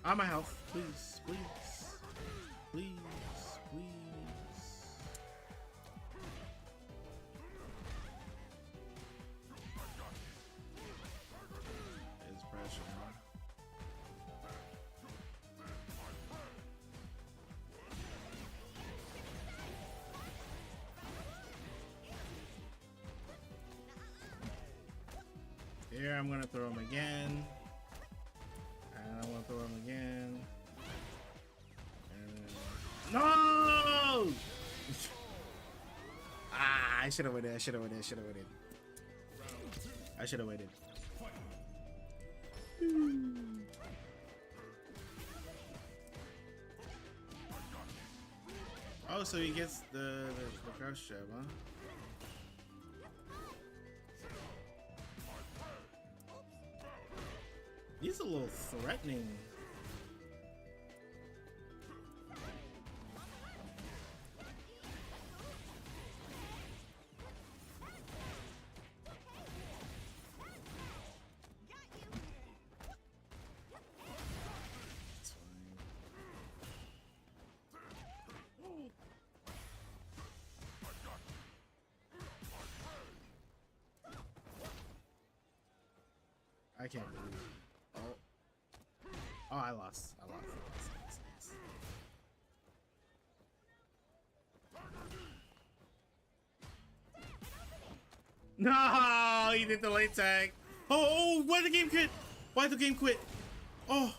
On my health, please, please, please, please. There's pressure, huh? Here, I'm gonna throw him again. And I'm gonna throw him again. And... No! Ah, I should have waited. I should have waited. I should have waited. I should have waited. Oh, so he gets the crouch jab, huh? He's a little threatening. It's fine. I can't believe it. Oh, I lost. I lost. No, he did the late tag. Oh, why the game quit? Why the game quit? Oh,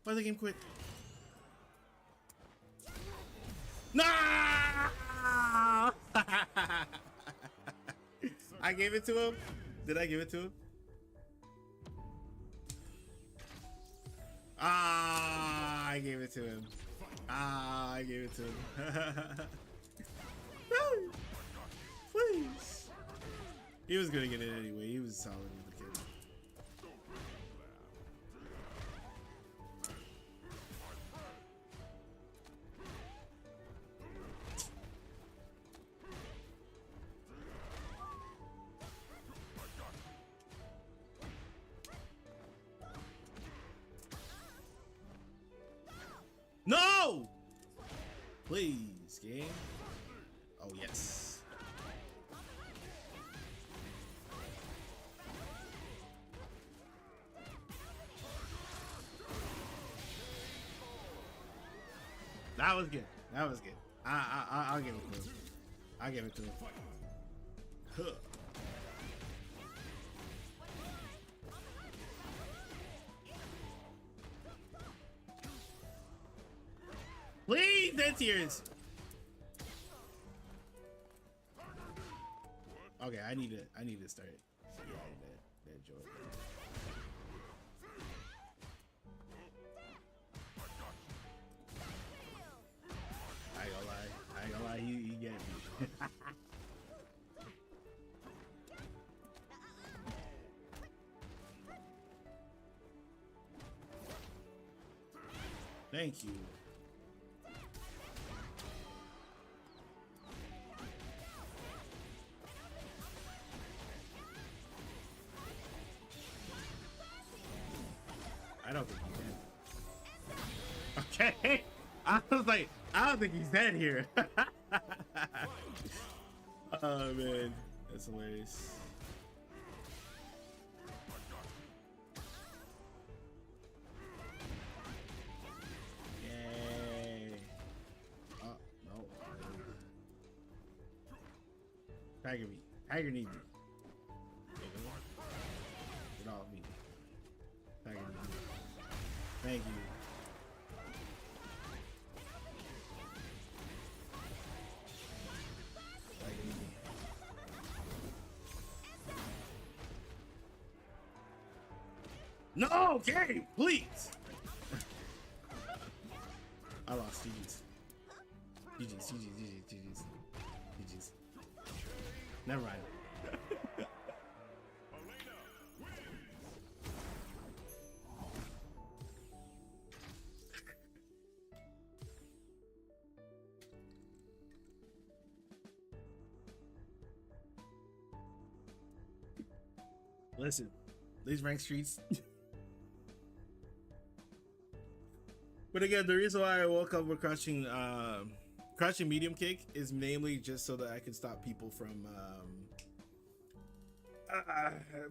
why the game quit? No! I gave it to him. Did I give it to him? Ah, I gave it to him. Ah, I gave it to him. No, please. He was gonna get it anyway. He was solid with the kid. No! Please, game. Oh, yes. That was good. That was good. I'll give it to him. I'll give it to him. Huh. Please, that's yours. Okay, I need to start. Yeah, that joy. I ain't gonna lie, he got me. Thank you. I don't think he's dead. Okay. I was like, I don't think he's dead here. Oh man, that's hilarious. Yay. Oh, no. Tiger me. Tiger needs me. Get off me. Tiger needs me. Thank you. No, game, please. I lost. GG's. GG's. Never mind. Listen, these rank streets. But again, the reason why I woke up with crouching medium kick is mainly just so that I can stop people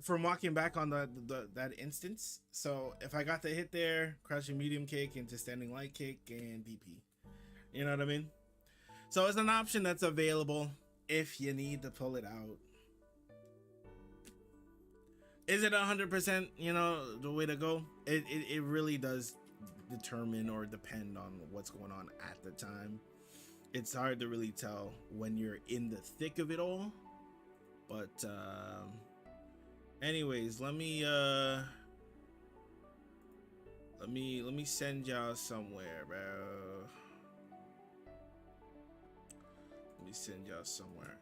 from walking back on that instance. So if I got the hit there, crouching medium kick into standing light kick and DP. You know what I mean? So it's an option that's available if you need to pull it out. Is it 100%, you know, the way to go? It really does determine or depend on what's going on at the time. It's hard to really tell when you're in the thick of it all. But anyways, let me send y'all somewhere, bro. Let me send y'all somewhere.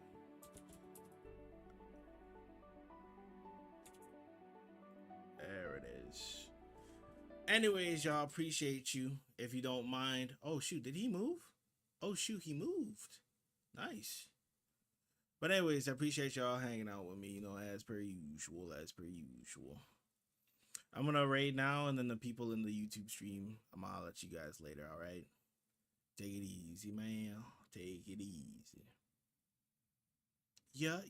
There it is. Anyways, y'all, appreciate you. If you don't mind. Oh shoot, did he move? Oh shoot, he moved. Nice. But anyways, I appreciate y'all hanging out with me, you know, as per usual. I'm gonna raid now, and then the people in the YouTube stream, I'm gonna let you guys later, alright? Take it easy, man. Take it easy. Yeah.